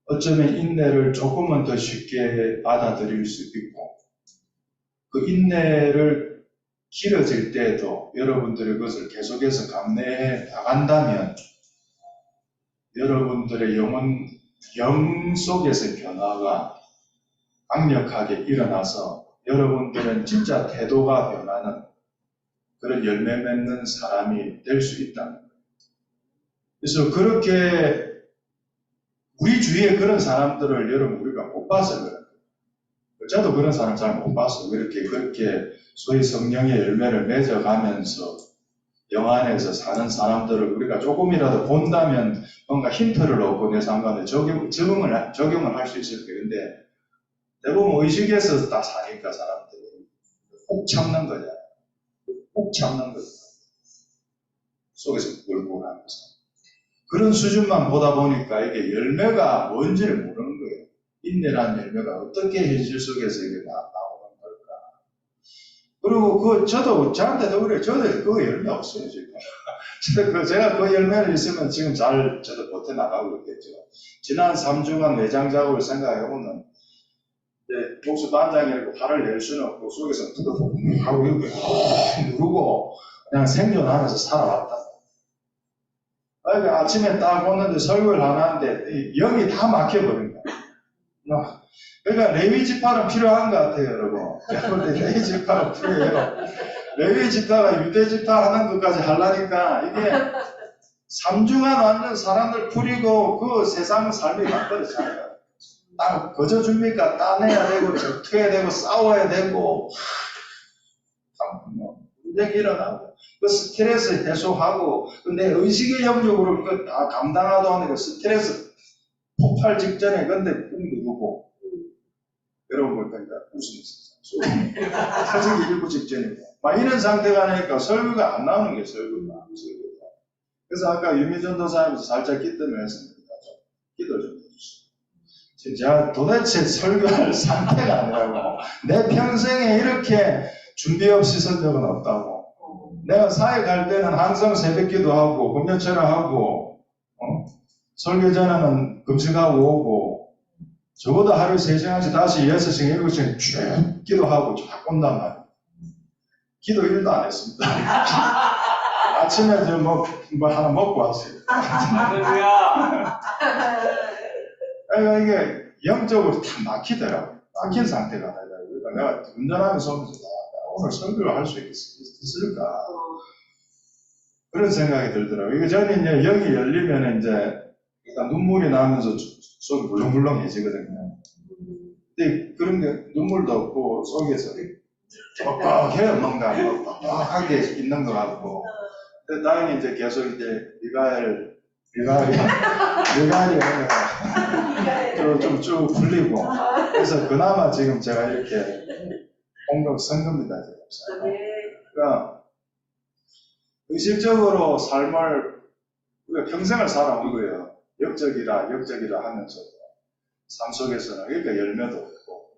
어쩌면 인내를 조금은 더 쉽게 받아들일 수 있고, 그 인내를 길어질 때에도 여러분들이 그것을 계속해서 감내해 나간다면 여러분들의 영 속에서의 변화가 강력하게 일어나서 여러분들은 진짜 태도가 변하는 그런 열매 맺는 사람이 될 수 있다는 거예요. 그래서 그렇게 우리 주위에 그런 사람들을 여러분 우리가 못 봐서 그래요. 저도 그런 사람 잘 못 봤어요. 그렇게 소위 성령의 열매를 맺어가면서 영 안에서 사는 사람들을 우리가 조금이라도 본다면 뭔가 힌트를 얻고 내 상관에 적용을 할 수 있을 거예요. 근데 대부분 의식에서 다 사니까 사람들이 꼭 참는 거잖아요. 꼭 참는 거죠. 속에서 굴굴하면서. 그런 수준만 보다 보니까 이게 열매가 뭔지를 모르는 거예요. 인내라는 열매가 어떻게 현실 속에서 이게 나오는 걸까. 그리고 저한테도 그래요. 저도 그 열매 없어요, 지금. 제가 그 열매를 있으면 지금 저도 버텨 나가고 있겠죠. 지난 3주간 내장 작업을 생각해보면, 목수 단장이라고 화를 낼 수는 없고, 속에서 하고 이렇게 누르고, 그냥 생존하면서 살아왔다. 그러니까 아침에 딱 오는데 설교를 하는데, 영이 다 막혀버린 거야. 그러니까 레위 지파는 필요한 것 같아요, 여러분. 레위 지파는 필요해요. 레위 지파가 유대 지파 하는 것까지 하려니까 이게 3주간 완전 사람들 풀이고 그 세상 삶이 바꿔졌잖아요. 땅 거저 줍니까? 따내야 되고 적투해야 되고 싸워야 되고 분쟁이 일어나고 그 스트레스 해소하고 내 의식의 영역으로 그거 다 감당하도 하는 그 스트레스 폭발 직전에 근데 꾹 누르고 여러분 볼 테니까 웃으면서 터지기 일부 직전이고 막 이런 상태가 나니까 설교가 안 나오는 게 설교가. 그래서 아까 유미전 도사님께서 살짝 기도를 했습니다. 기도를 좀 해주시죠. 제가 도대체 설교할 상태가 아니라고. 내 평생에 이렇게 준비 없이 선 적은 없다고. 내가 사회 갈 때는 항상 새벽 기도하고 금요철하고 설교 전에는 금식하고 오고 적어도 하루에 3시간씩 5시간, 6시간, 7시간 쭉 기도하고 쭉 온단 말이에요. 기도 1도 안 했습니다. 아침에 뭐 하나 먹고 왔어요. 그러니까 이게 영적으로 다 막히더라고요. 막힌 상태가 아니라 그러니까 내가 운전하면서 오늘 설교를 할 수 있을까? 그런 생각이 들더라고요. 이게 저는 이제 영이 열리면 이제 일단 눈물이 나면서 속이 물렁물렁해지거든요. 근데 그런 게 눈물도 없고 속에서 뻑뻑해요. 뭔가 뻑뻑하게 있는 것 같고. 근데 다행히 이제 계속 이제 미가엘이 좀 풀리고 그래서 그나마 지금 제가 이렇게 공격 선 겁니다. 그러니까 의식적으로 삶을 우리가 평생을 살아온 거예요. 역적이라 하면서도 삶 속에서는 그러니까 열매도 없고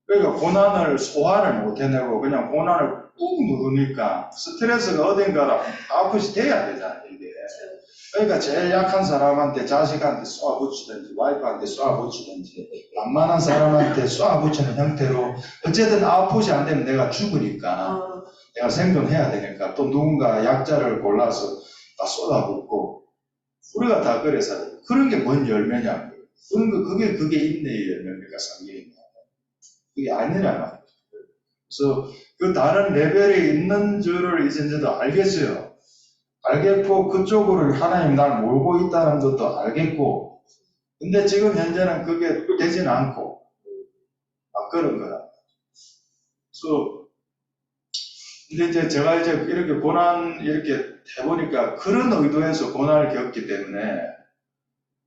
그러니까 고난을 소화를 못 해내고 그냥 고난을 꾹 누르니까 스트레스가 어딘가로 아웃풋이 돼야 되잖아요. 이게 그러니까 제일 약한 사람한테 자식한테 쏘아붙이든지 와이프한테 쏘아붙이든지 만만한 사람한테 쏘아붙이는 형태로 어쨌든 아웃풋이 안 되면 내가 죽으니까 내가 생존해야 되니까 또 누군가 약자를 골라서 다 쏟아붓고 우리가 다 그래서 그런 게 뭔 열매냐고요. 그게 인내의 열매입니까? 상계의 열매. 그게 아니란 말이에요. 그래서 그 다른 레벨에 있는 줄을 이제 저도 알겠어요. 알겠고 그쪽으로 하나님 날 몰고 있다는 것도 알겠고 근데 지금 현재는 그게 되지는 않고 그런 거라. 그래서 근데 이제 제가 이제 이렇게 고난 이렇게 해보니까 그런 의도에서 고난을 겪기 때문에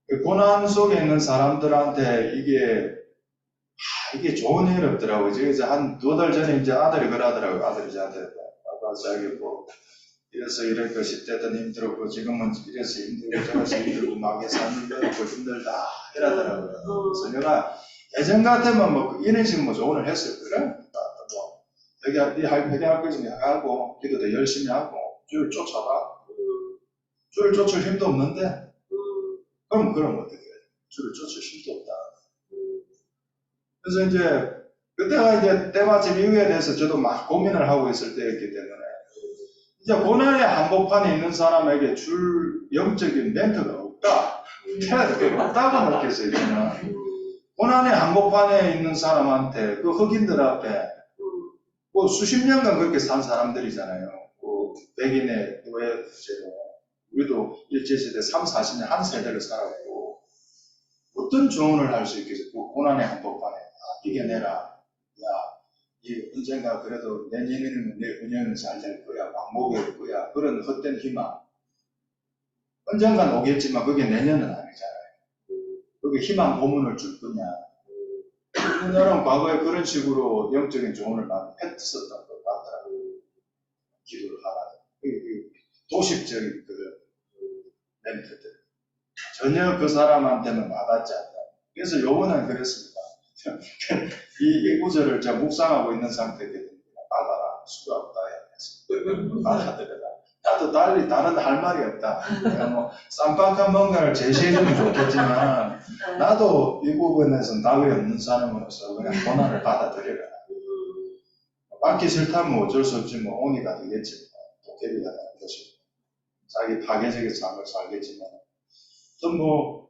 그 고난 속에 있는 사람들한테 이게 좋은 일 없더라고요. 이제 한 2달 전에 이제 아들이 그러더라고요. 아들이 저한테 아빠 자기 뭐 이래서 이럴 것이 때든 힘들었고 지금은 이래서 힘들고 저래서 힘들고 막 삶이 어렵고 힘들다 이러더라고요. 그래서 내가 예전 같으면 뭐 이런 식으로 뭐 조언을 했어요. 그래? 뭐 여기 회개할 거 있으면 하고 기도도 열심히 하고 주를 쫓아봐. 주를 쫓을 힘도 없는데 그럼 어떻게 해? 주를 쫓을 힘도 없다. 그래서 이제 그때가 이제 때마침 이후에 대해서 저도 막 고민을 하고 있을 때였기 때문에 이제 고난의 한복판에 있는 사람에게 줄 영적인 멘트가 없다. 없다고 느꼈어요, 저는. 고난의 한복판에 있는 사람한테, 그 흑인들 앞에, 뭐 수십 년간 그렇게 산 사람들이잖아요. 그 백인의 노예제로. 우리도 일제시대 3, 40년 한 세대를 살았고, 어떤 조언을 할 수 있겠어요? 그 고난의 한복판에. 이겨내라. 야, 이 언젠가 그래도 내년에는 내 은혜는 잘 될 거야. 왕복이 올 거야. 그런 헛된 희망. 언젠간 오겠지만 그게 내년은 아니잖아요. 그게 희망 고문을 줄 거냐. 우리나라는 과거에 그런 식으로 영적인 조언을 많이 했었던 것 같더라고요. 기도를 하라. 도식적인 멘트들. 전혀 그 사람한테는 와닿지 않다. 그래서 요번은 그랬습니다. 이 구절을 제가 묵상하고 있는 상태거든요. 받아라. 수가 없다. 받아들여라. 나도 달리 다른 할 말이 없다. 뭐 쌈박한 뭔가를 제시해주면 좋겠지만 나도 이 부분에서 답이 없는 사람으로서 그냥 고난을 받아들여라. 받기 싫다면 어쩔 수 없지 뭐 온이가 되겠지. 도깨비가 되는 것이고 자기 파괴적인 삶을 살겠지만 또 뭐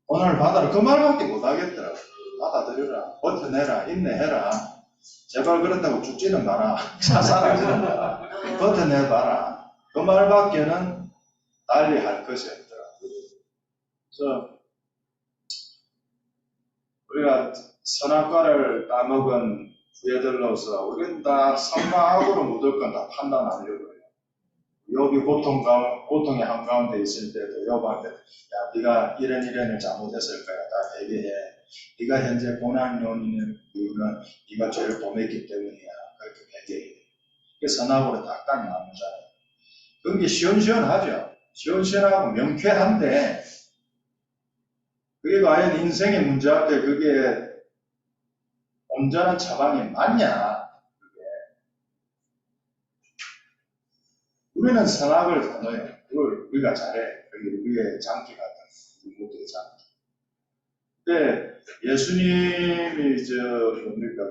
고난을 받아라. 그 말밖에 못하겠더라고. 받아들여라. 버텨내라. 인내해라. 제발 그렇다고 죽지는 마라. 자살하지는 마라. 버텨내봐라. 그 말밖에는 달리 할 것이 없더라고요. 그래서 우리가 선악과를 따먹은 후예들로서 우리는 다 선과 악으로 무조건 다 판단하려고 해요. 욥이 고통의 한가운데 있을 때도 욥한테 야 네가 이런 잘못했을 거야. 다 회개해. 네가 현재 고난 요인은 이유는 네가 죄를 범했기 때문이야. 그렇게 회개해. 그게 선악으로 딱딱 나누잖아요. 그게 시원시원하죠. 시원시원하고 명쾌한데 그게 과연 인생의 문제 앞에 그게 온전한 처방이 맞냐? 그게. 우리는 선악을 단어요. 그걸 우리가 잘해. 그게 우리의 장기 같은 모두의 장기. 근데 예수님이 뭡니까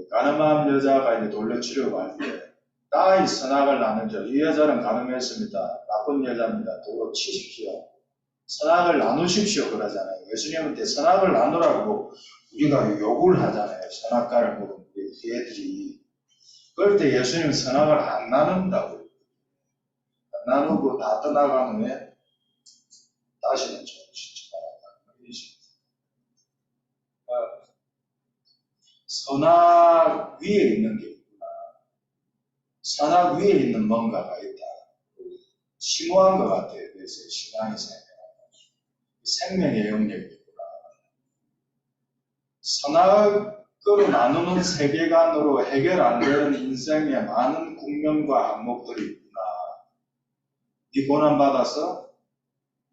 가늠한 여자가 이제 돌려치려고 할 때 나의 선악을 나누죠. 이 여자는 가늠했습니다. 나쁜 여자입니다. 도로 치십시오. 선악을 나누십시오 그러잖아요. 예수님한테 선악을 나누라고 우리가 요구를 하잖아요. 선악과를 먹은 우리 후예들이. 그럴 때 예수님은 선악을 안 나눈다고요. 안 나누고 다 떠나간 후에 다시는 죄를 짓지 말아라. 이런 식으로. 선악 위에 있는 게 있구나. 선악 위에 있는 뭔가가 있다. 심오한 것 같아요. 그래서 신앙이 생명의 영역이구나. 선악으로 나누는 세계관으로 해결 안 되는 인생의 많은 국면과 항목들이 있구나. 네 고난받아서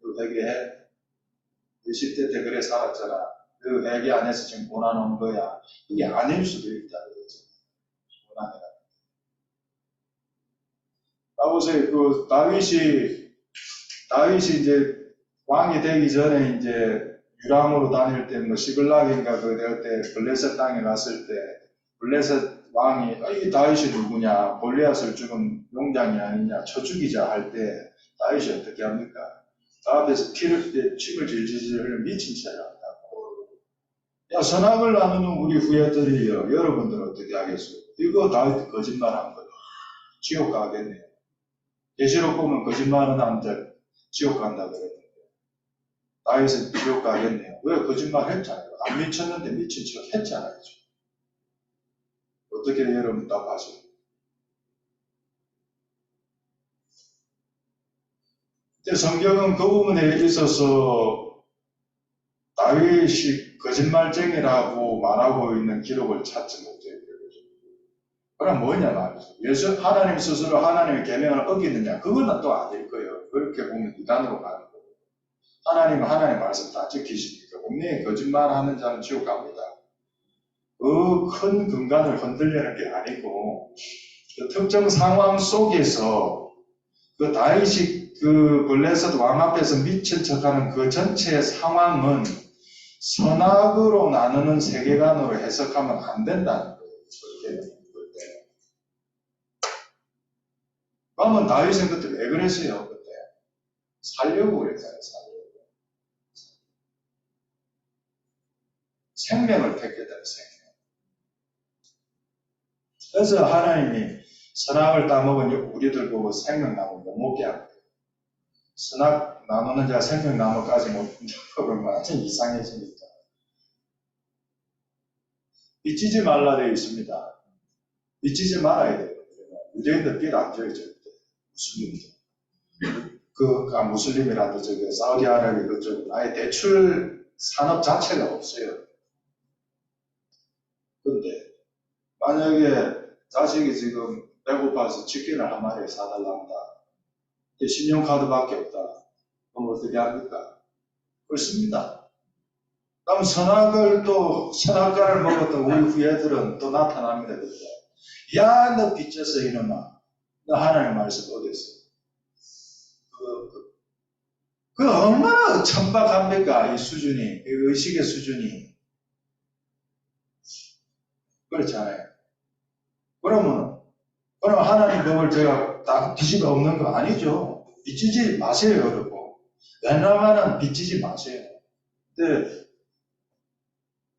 그 회개해. 20대 때 그래 살았잖아. 그 회개 안에서 지금 고난 온 거야. 그게 아닐 수도 있다. 고난이라. 아버지, 다윗이 다윗이 이제 왕이 되기 전에 이제 유람으로 다닐 때 뭐 시글락인가 그럴 때 블레셋 땅에 갔을 때 블레셋 왕이 이 다윗이 누구냐 골리앗을 죽은 용장이 아니냐 쳐 죽이자 할 때 다윗이 어떻게 합니까? 그 앞에서 침을 질질 흘려 미친 채를 한다고. 야, 선악을 나누는 우리 후예들이요. 여러분들은 어떻게 하겠어요? 이거 다윗 거짓말한 거예요. 지옥 가겠네요. 계시록 보면 거짓말은 안 돼. 지옥 간다 그랬는데. 다윗은 지옥 가겠네요. 왜 거짓말 했잖아요. 안 미쳤는데 미친 척 했잖아요. 어떻게 여러분 답하세요? 근데 성경은 그 부분에 있어서 다윗이 거짓말쟁이라고 말하고 있는 기록을 찾지 못해요. 그럼 뭐냐 말이죠. 하나님 스스로 하나님의 계명을 어기느냐? 그거는 또 아닐 거예요. 그렇게 보면 이단으로 가는 거예요. 하나님은 하나님의 말씀 다 지키시니까 분명히 거짓말하는 자는 지옥 갑니다. 그 큰 근간을 흔들려는 게 아니고 그 특정 상황 속에서 그 다윗이 그 블레셋 왕 앞에서 미친 척하는 그 전체의 상황은 선악으로 나누는 세계관으로 해석하면 안 된다는 거예요. 그러면 다윗은 그때 왜 그랬어요? 그때 살려고 그랬잖아요. 살려고. 생명을 택했다는 생명. 그래서 하나님이 선악을 따먹은 우리들 보고 생명나무 못 먹게 합니다. 선악 나누는 자 생명나무까지 못 먹으면 완전 이상해지니까. 빚지지 말라 되어 있습니다. 빚지지 말아야 돼요. 유대인들 빚 안 져요, 절대. 무슬림들. 무슬림이라도 저기 사우디아라비아 그쪽 아예 대출 산업 자체가 없어요. 근데 만약에 자식이 지금 배고파서 치킨을 한 마리 사달랍니다. 신용카드밖에 없다. 그럼 어떻게 합니까? 그렇습니다. 그럼 선악과를 먹었던 우리 후예들은 또 나타납니다. 그때. 야, 너 빚졌어, 이놈아. 너 하나님 말씀 어겼어. 그 얼마나 천박합니까? 이 수준이, 이 의식의 수준이. 그렇잖아요. 그럼 하나님 법을 제가 다 뒤집어 엎는 거 아니죠. 빚지지 마세요, 여러분. 웬만하면 빚지지 마세요. 근데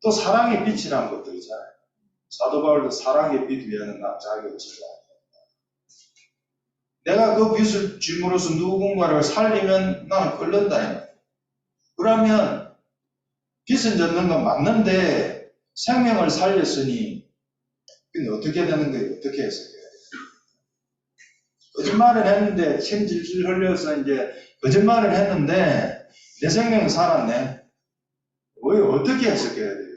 또 사랑의 빛이라는 것도 있잖아요. 사도 바울도 사랑의 빛 위에는 자기가 지지 않는다. 내가 그 빛을 줌으로써 누군가를 살리면 나는 끓는다. 그러면 빛은 젖는 건 맞는데 생명을 살렸으니 근데 어떻게 되는 거예요? 어떻게 해석해야 돼요? 거짓말을 했는데 침 질질 흘려서 이제 거짓말을 했는데 내 생명은 살았네. 왜 어떻게 해석해야 돼요?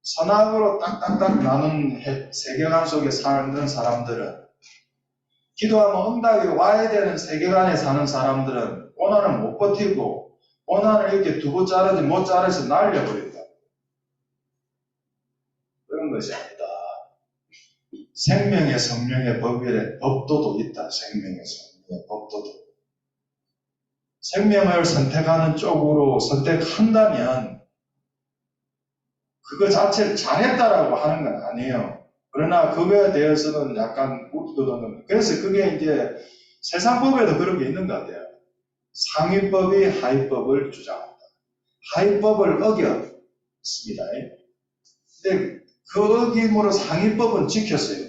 선악으로 딱딱딱 나눈 세계관 속에 사는 사람들은 기도하면 응답이 와야 되는 세계관에 사는 사람들은 고난을 못 버티고 고난을 이렇게 두고 자르지 못 자르서 날려버린다. 그런 것이 아니다. 생명의 성령의 법도도 있다. 생명의 성령의 법도도. 생명을 선택하는 쪽으로 선택한다면 그거 자체를 잘했다라고 하는 건 아니에요. 그러나 그거에 대해서는 약간 웃도는. 그래서 그게 이제 세상 법에도 그런 게 있는 것 같아요. 상위법이 하위법을 주장한다. 하위법을 어겼습니다. 근데 그 어김으로 상위법은 지켰어요.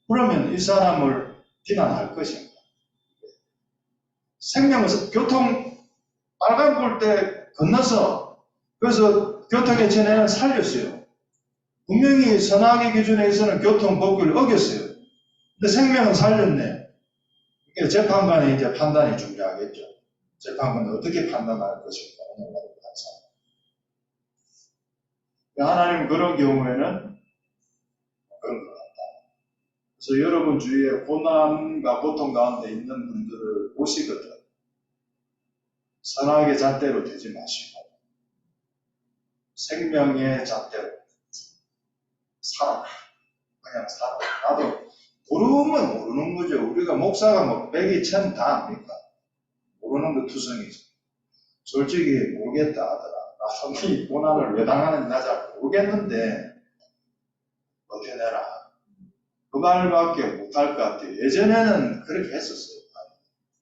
그러면 이 사람을 비난할 것인가? 생명은 교통 빨간불 때 건너서 그래서 교통의 진해는 살렸어요. 분명히 선악의 기준에서는 교통법규를 어겼어요. 근데 생명은 살렸네. 그러니까 재판관이 이제 판단이 중요하겠죠. 재판관은 어떻게 판단할 것인가. 하나님 그런 경우에는 그런 것 같다. 그래서 여러분 주위에 고난과 고통 가운데 있는 분들을 보시거든. 선악의 잣대로 되지 마시고 생명의 잣대로 살아. 그냥 살아. 나도 모르면 모르는 거죠. 우리가 목사가 뭐 백이 천 다 압니까? 모르는 거 투성이죠. 솔직히 모르겠다 하더라. 나도 이 고난을 왜 당하는지 나 잘 모르겠는데 버텨내라. 그 말밖에 못할 것 같아요. 예전에는 그렇게 했었어요.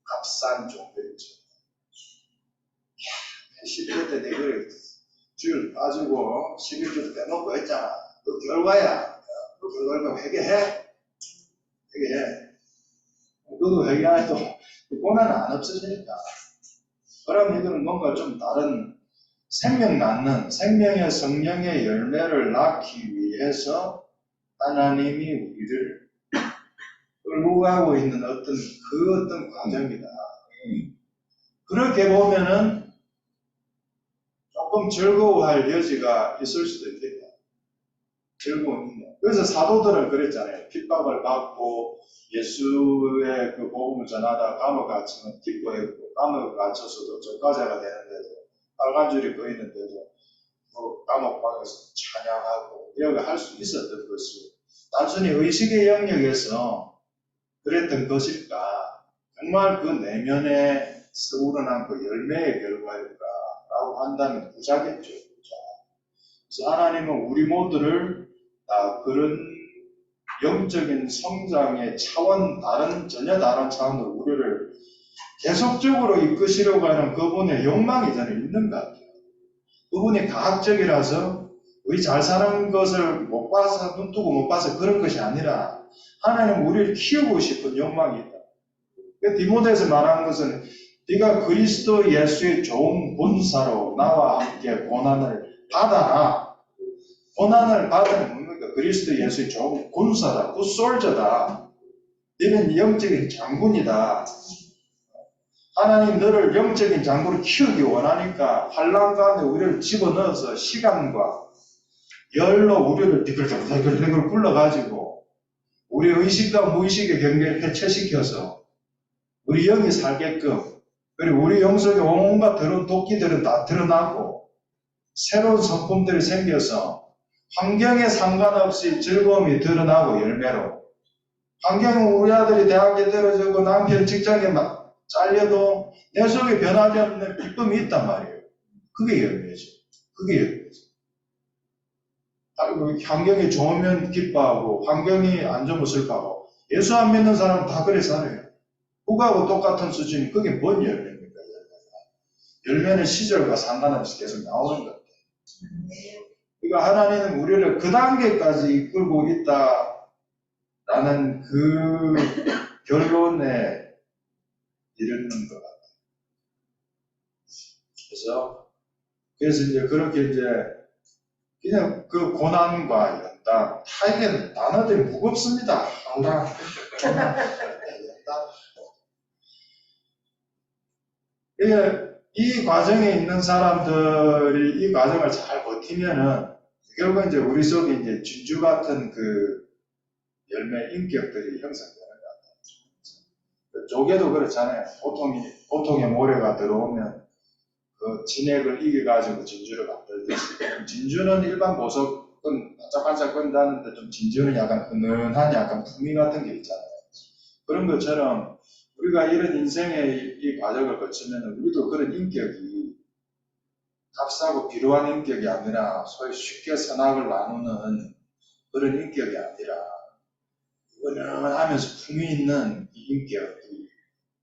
값싼 종교였죠. 11회 때 내가 줄 빠지고 11주 빼놓고 했잖아. 그 결과야. 그 결과 회개해. 너도 회개 안 해도 고난은 안 없어지니까. 그럼 이거는 뭔가 좀 다른 생명 낳는 생명의 성령의 열매를 낳기 위해서 하나님이 우리를 끌고 가고 있는 어떤 과정이다. 그렇게 보면은 조금 즐거워할 여지가 있을 수도 있겠다. 즐거움이냐. 그래서 사도들은 그랬잖아요. 핍박을 받고 예수의 그 복음을 전하다 감옥 갇히면 기뻐했고, 감옥 갇혀서도 전과자가 되는데도, 빨간 줄이 보이는데도, 감옥방에서 찬양하고, 이렇게 할 수 있었던 것이, 단순히 의식의 영역에서 그랬던 것일까? 정말 그 내면에 우러난 그 열매의 결과일까라고 한다면 부자겠죠. 그래서 하나님은 우리 모두를 그런 영적인 성장의 차원, 전혀 다른 차원으로 우리를 계속적으로 이끄시려고 하는 그분의 욕망이 저는 있는 것 같아요. 그분이 과학적이라서 우리 잘 사는 것을 못 봐서, 눈 뜨고 못 봐서 그런 것이 아니라 하나님은 우리를 키우고 싶은 욕망이 있다. 디모데에서 말하는 것은 네가 그리스도 예수의 좋은 본사로 나와 함께 고난을 받아라. 고난을 받으면 뭡니까? 그리스도 예수의 좋은 군사다. 굿솔저다. 너는 영적인 장군이다. 하나님 너를 영적인 장군으로 키우기 원하니까 환난 가운데 우리를 집어넣어서 시간과 열로 우리를 디글디글 굴러가지고 우리 의식과 무의식의 경계를 해체시켜서 우리 영이 살게끔, 그리고 우리 영 속에 온갖 더러운 도끼들은 다 드러나고 새로운 성품들이 생겨서 환경에 상관없이 즐거움이 드러나고 열매로, 환경은 우리 아들이 대학에 떨어지고 남편 직장에 막 잘려도 내 속에 변하지 않는 기쁨이 있단 말이에요. 그게 열매죠. 그게 열매죠. 환경이 좋으면 기뻐하고 환경이 안 좋으면 슬퍼하고, 예수 안 믿는 사람은 다 그래 살아요. 그거하고 똑같은 수준이. 그게 뭔 열매입니까? 열매는 시절과 상관없이 계속 나오는 것 같아요. 그러니까 하나님은 우리를 그 단계까지 이끌고 있다라는 그 결론에 이르는 것 같아요. 그래서 이제 그렇게 이제 그냥 그 고난과 연단, 다 이게 단어들이 무겁습니다. 연단. 이 과정에 있는 사람들이 이 과정을 잘 버티면은 결국 이제 우리 속에 이제 진주 같은 그 열매 인격들이 형성되는 것 같아요. 조개도 그렇잖아요. 보통의 모래가 들어오면 그 진액을 이겨가지고 진주를 만들듯이, 진주는 일반 보석은 반짝반짝 끈다는데 좀 진주는 약간 은은한 약간 풍미 같은 게 있잖아요. 그런 것처럼 우리가 이런 인생의 이 과정을 거치면 우리도 그런 인격이 값싸고 비루한 인격이 아니라 소위 쉽게 선악을 나누는 그런 인격이 아니라 은은하면서 품위 있는 이 인격이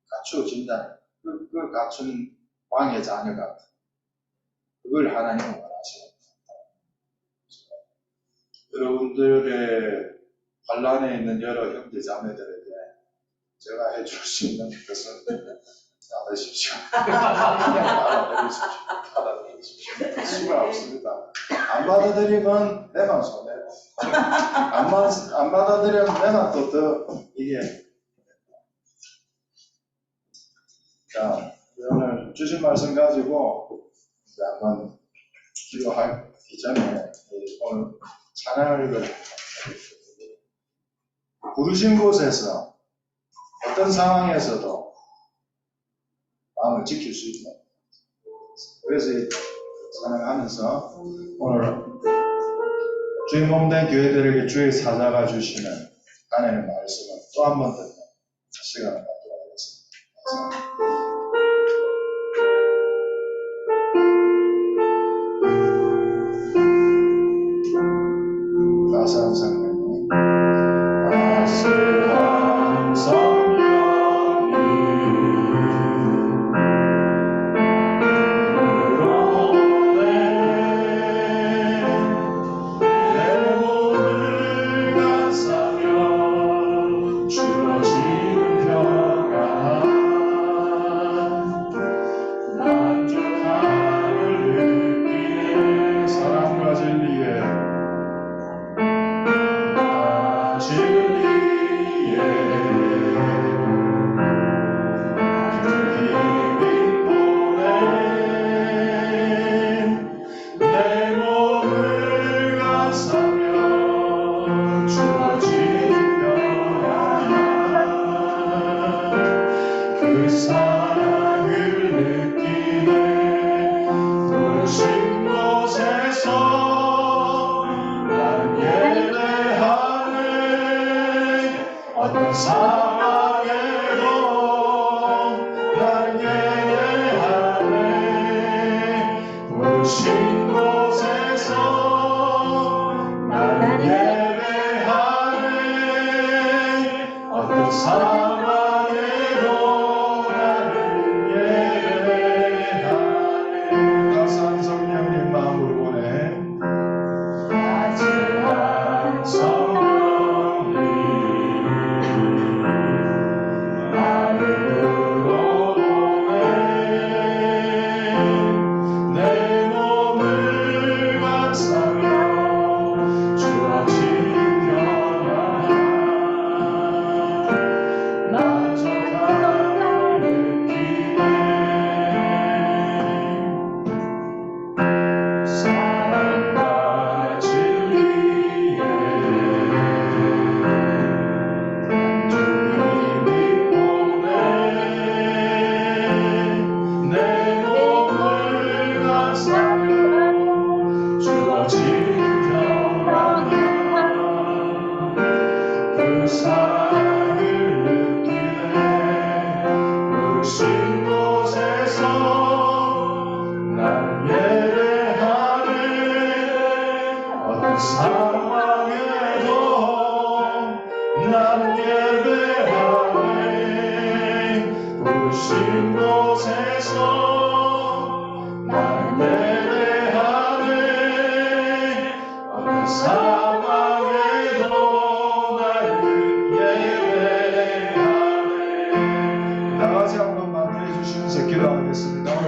갖추어진다는, 그걸 갖춘 왕의 자녀 같은, 그걸 하나님은 원하시는 거예요. 여러분들의 환란에 있는 여러 형제 자매들에게 제가 해줄 수 있는 것은 받으십시오. 그냥 받아들이십시오. 수가 없습니다. 안 받아들이면 내만 손해고, 안 받아들이면 내만 또 더 이게. 자, 오늘 주신 말씀 가지고 이제 한번 기도하기 전에 오늘 찬양을 읽어드립니다. 부르신 곳에서 어떤 상황에서도 마음을 지킬 수 있는, 그래서 찬양하면서 오늘 주의 몸된 교회들에게 주의 사자가 주시는 하나님의 말씀을 또 한 번 듣는 시간을 갖도록 하겠습니다.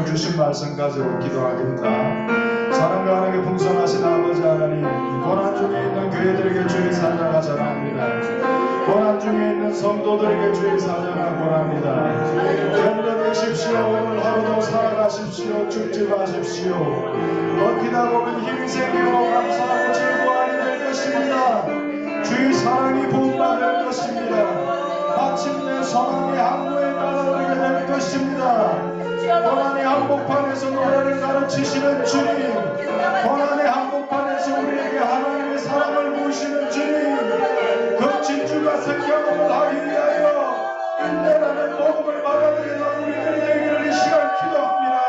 오늘 주신 말씀 가지고 기도하겠다. 사랑과 하나님께 풍성하신 아버지 하나님, 고난 중에 있는 교회들에게 주의 사자가 전합니다. 고난 중에 있는 성도들에게 주의 사자가 권합니다. 견뎌내십시오. 오늘 하루도 살아가십시오. 죽지 마십시오. 버티다 보면 힘이 생기고 감사하고 즐거움이 될 것입니다. 주의 사랑이 부음받을 것입니다. 마침내 소망의 항구에 따라오게 될 것입니다. 고난의 한복판에서 노래를 가르치시는 주님, 고난의 한복판에서 우리에게 하나님의 사랑을 부으시는 주님, 그 진주 같은 경험을 하기 위하여 인내라는 복음을 받아들이는 우리들 되기를 이 시간 기도합니다.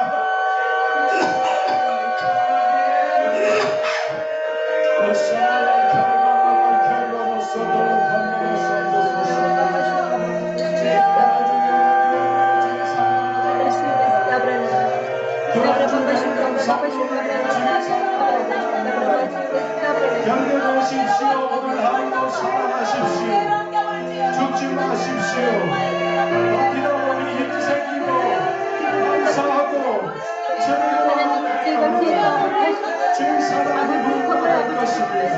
견뎌내십시오. 오늘 하루도 살아가십시오. 죽지 마십시오. 버티다 보니 힘이 생기고 감사하고 즐거워하는 주의 사랑을 부어할 것입니다.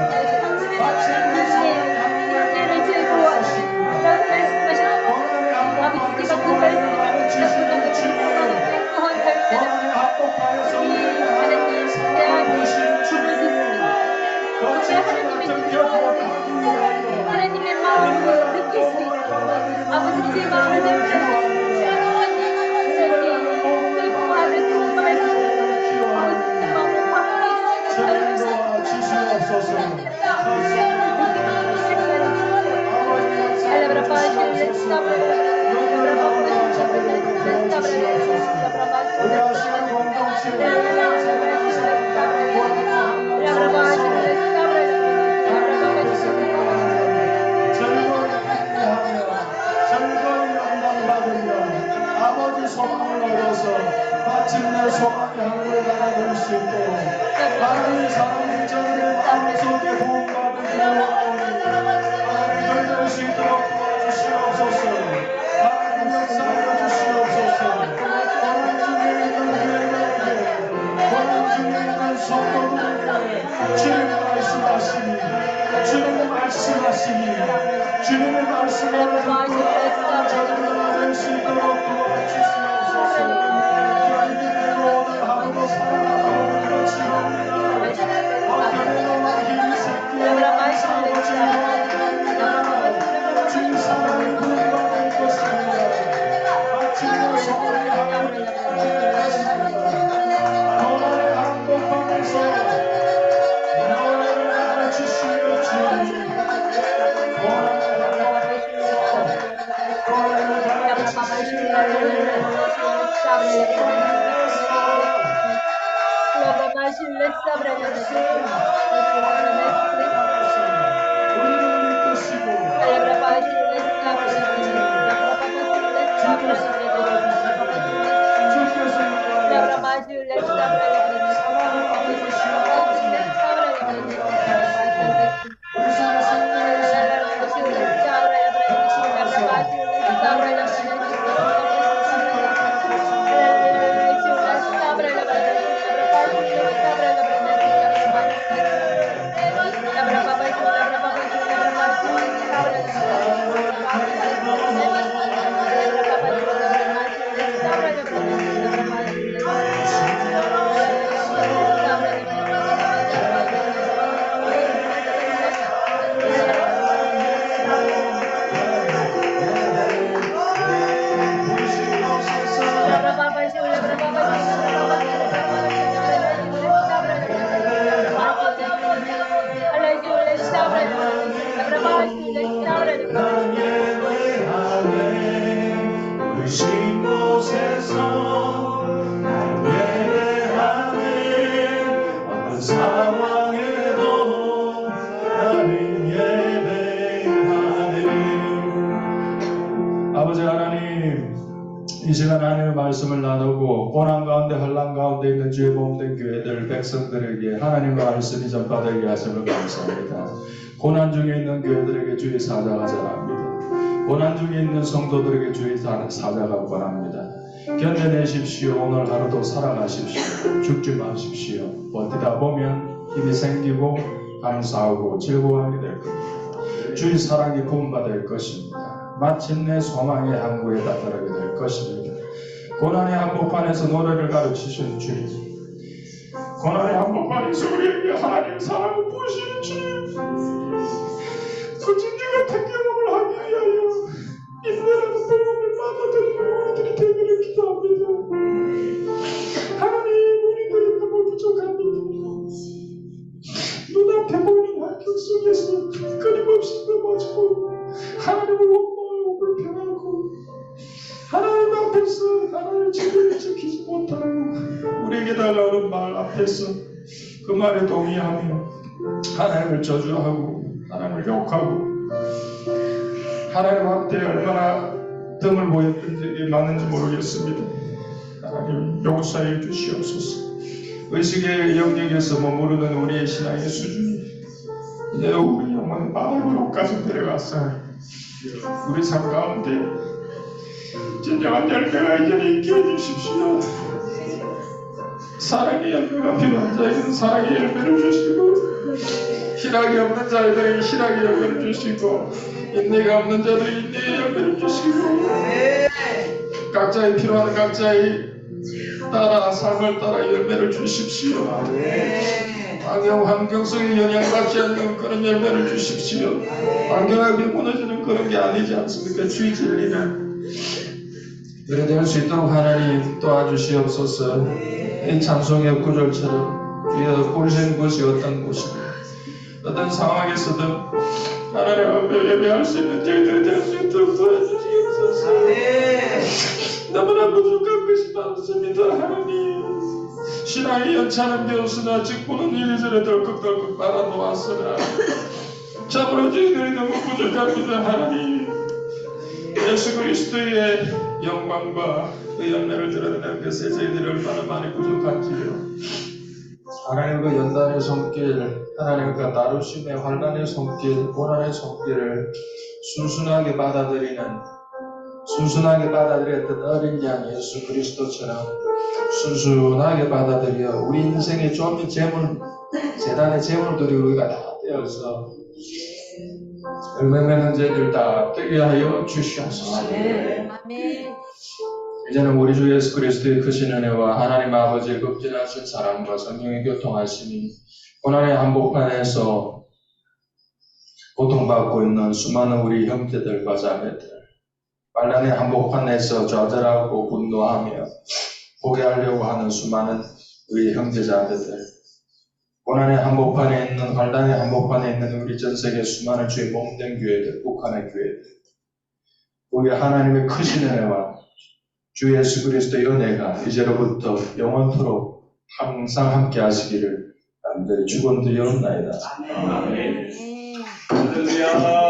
마치 그 소망의 항구에 들어갈 것입니다. 고난의 한복판에서 가르치시는 주님, 고난의 한복판에서 우리에게 하나님의 사랑을 부으시는 주님, 하나님의 마음을 느낄 수 있고 아버지의 마음을 느낄 수 있고 그 마음을 통과할 수 있고 아버지의 마음을 바꿀 수 있고 주시옵소서. 우리 아시아 공동체를 즐거이 영광받으며 아버지 소망을 얻어서 마침내 소망의 하늘을 날아갈 수 있고 하나님의 사랑이 저들의 마음속에 부음받으시고 하나님 돌릴 수 있도록 도와주시옵소서. 하나님 역사하여 주시옵소서. 고난 중에 있는 교회들에게, 고난 중에 있는 성도들에게 주님의 말씀하시니, 주님의 말씀하시니, 주님의 말씀을 듣고 저들을 낼 수 있도록 도와주시옵소서. 견디대로 오늘 하루도 살아가도록 그렇지옵니다. 버텨내는 힘이 생기고 감사하고 즐거워합니다. 주의 사랑이 부음받을 것입니다. 마침내 소망의 하늘을 가르치겠습니다. 고난의 한복판에서 노래를 가르치시며 주님, 고난의 한복판에서 노래를 가르치시며 우리를 이끄시고 아버지 하나님, 이 시간 하나님의 말씀을 나누고 고난 가운데 환난 가운데 있는 주의 몸된 교회들 백성들에게 하나님의 말씀이 전파되게 하심을 감사합니다. 고난 중에 있는 교회들에게 주의 사자가 전합니다. 고난 중에 있는 성도들에게 주의 사자가 권합니다. 견뎌내십시오. 오늘 하루도 살아가십시오. 죽지 마십시오. 버티다 보면 힘이 생기고 감사하고 즐거워하게 될 겁니다. 주의 사랑이 부음받을 것입니다. 마침내 소망의 항구에 다다르게 될 것입니다. 고난의 한복판에서 노래를 가르치신 주님, 고난의 한복판에서 우리에게 하나님 사랑을 부으시는 주님, 그 진주 같은 경험을 하게 하여 인내라는 복음을 받아들이는 우리들이 되기를 기도합니다. 하나님, 우리들은 너무 부족합니다. 눈앞에 보이는 환경 속에서 끊임없이 넘어지고 하나님을 원망하고 불평하고 하나님 앞에서 하나님의 진리를 지키지 못하고 우리에게 달라오는 말 앞에서 그 말에 동의하며 하나님을 저주하고 하나님을 욕하고 하나님 앞에 얼마나 등을 보였던지 많은지 모르겠습니다. 하나님 용서해 주시옵소서. 의식의 영역에서 머무르는 우리의 신앙의 수준이 이제 우리 영혼의 바닥으로까지 내려갔어요. 우리 삶 가운데 진정한 열매가 이제 있게 해주십시오. 사랑의 열매가 필요한 자에게는 사랑의 열매를 주시고 희락이 없는 자에게는 희락의 열매를 주시고 인내가 없는 자들은 인내의 열매를 주시고 각자의 필요한 각자의 따라 삶을 따라 열매를 주십시오. 환경 속에 영향받지 않는 그런 열매를 주십시오. 환경하게 무너지는 그런 게 아니지 않습니까? 주의 진리는 그래 될 수 있도록 하나님 도와주시옵소서. 이 찬송의 구절처럼 주여 부르신 곳이 어떤 곳이고 어떤 상황에서든 하나님 앞에 예배할 수 있는 저희들이 될 수 있도록 도와주시옵소서. 너무나 부족한 것이 많습니다. 하나님, 신앙이 연차는 되었으나 직분은 이리저리 덜컥덜컥 빨아놓았으나 참으로 저희들이 너무 부족합니다. 하나님, 예수 그리스도의 영광과 그 열매를 드러내는 것에 저희들이 얼마나 많이 부족한지요. 하나님 그 연단의 손길, 하나님 그 다루심의 환난의 손길, 고난의 손길을 순순하게 받아들였던 어린 양 예수 그리스도처럼 순순하게 받아들여 우리 인생의 좀 재단의 재물들이 우리가 다 되어서 열매 맺는 자들 다 되게 하여 주시옵소서. 이제는 우리 주 예수 그리스도의 크신 은혜와 하나님 아버지의 극진하신 사랑과 성령의 교통하심이 고난의 한복판에서 고통받고 있는 수많은 우리 형제들과 자매들, 환난의 한복판에서 좌절하고 분노하며 포기하려고 하는 수많은 우리 형제자매들, 고난의 한복판에 있는 환난의 한복판에 있는 우리 전세계 수많은 주의 몸된 교회들, 북한의 교회들, 우리 하나님의 크신 은혜와 주 예수 그리스도의 은혜가 이제로부터 영원토록 항상 함께 하시기를 간절히 축원드리옵나이다. 아멘. 할렐루야.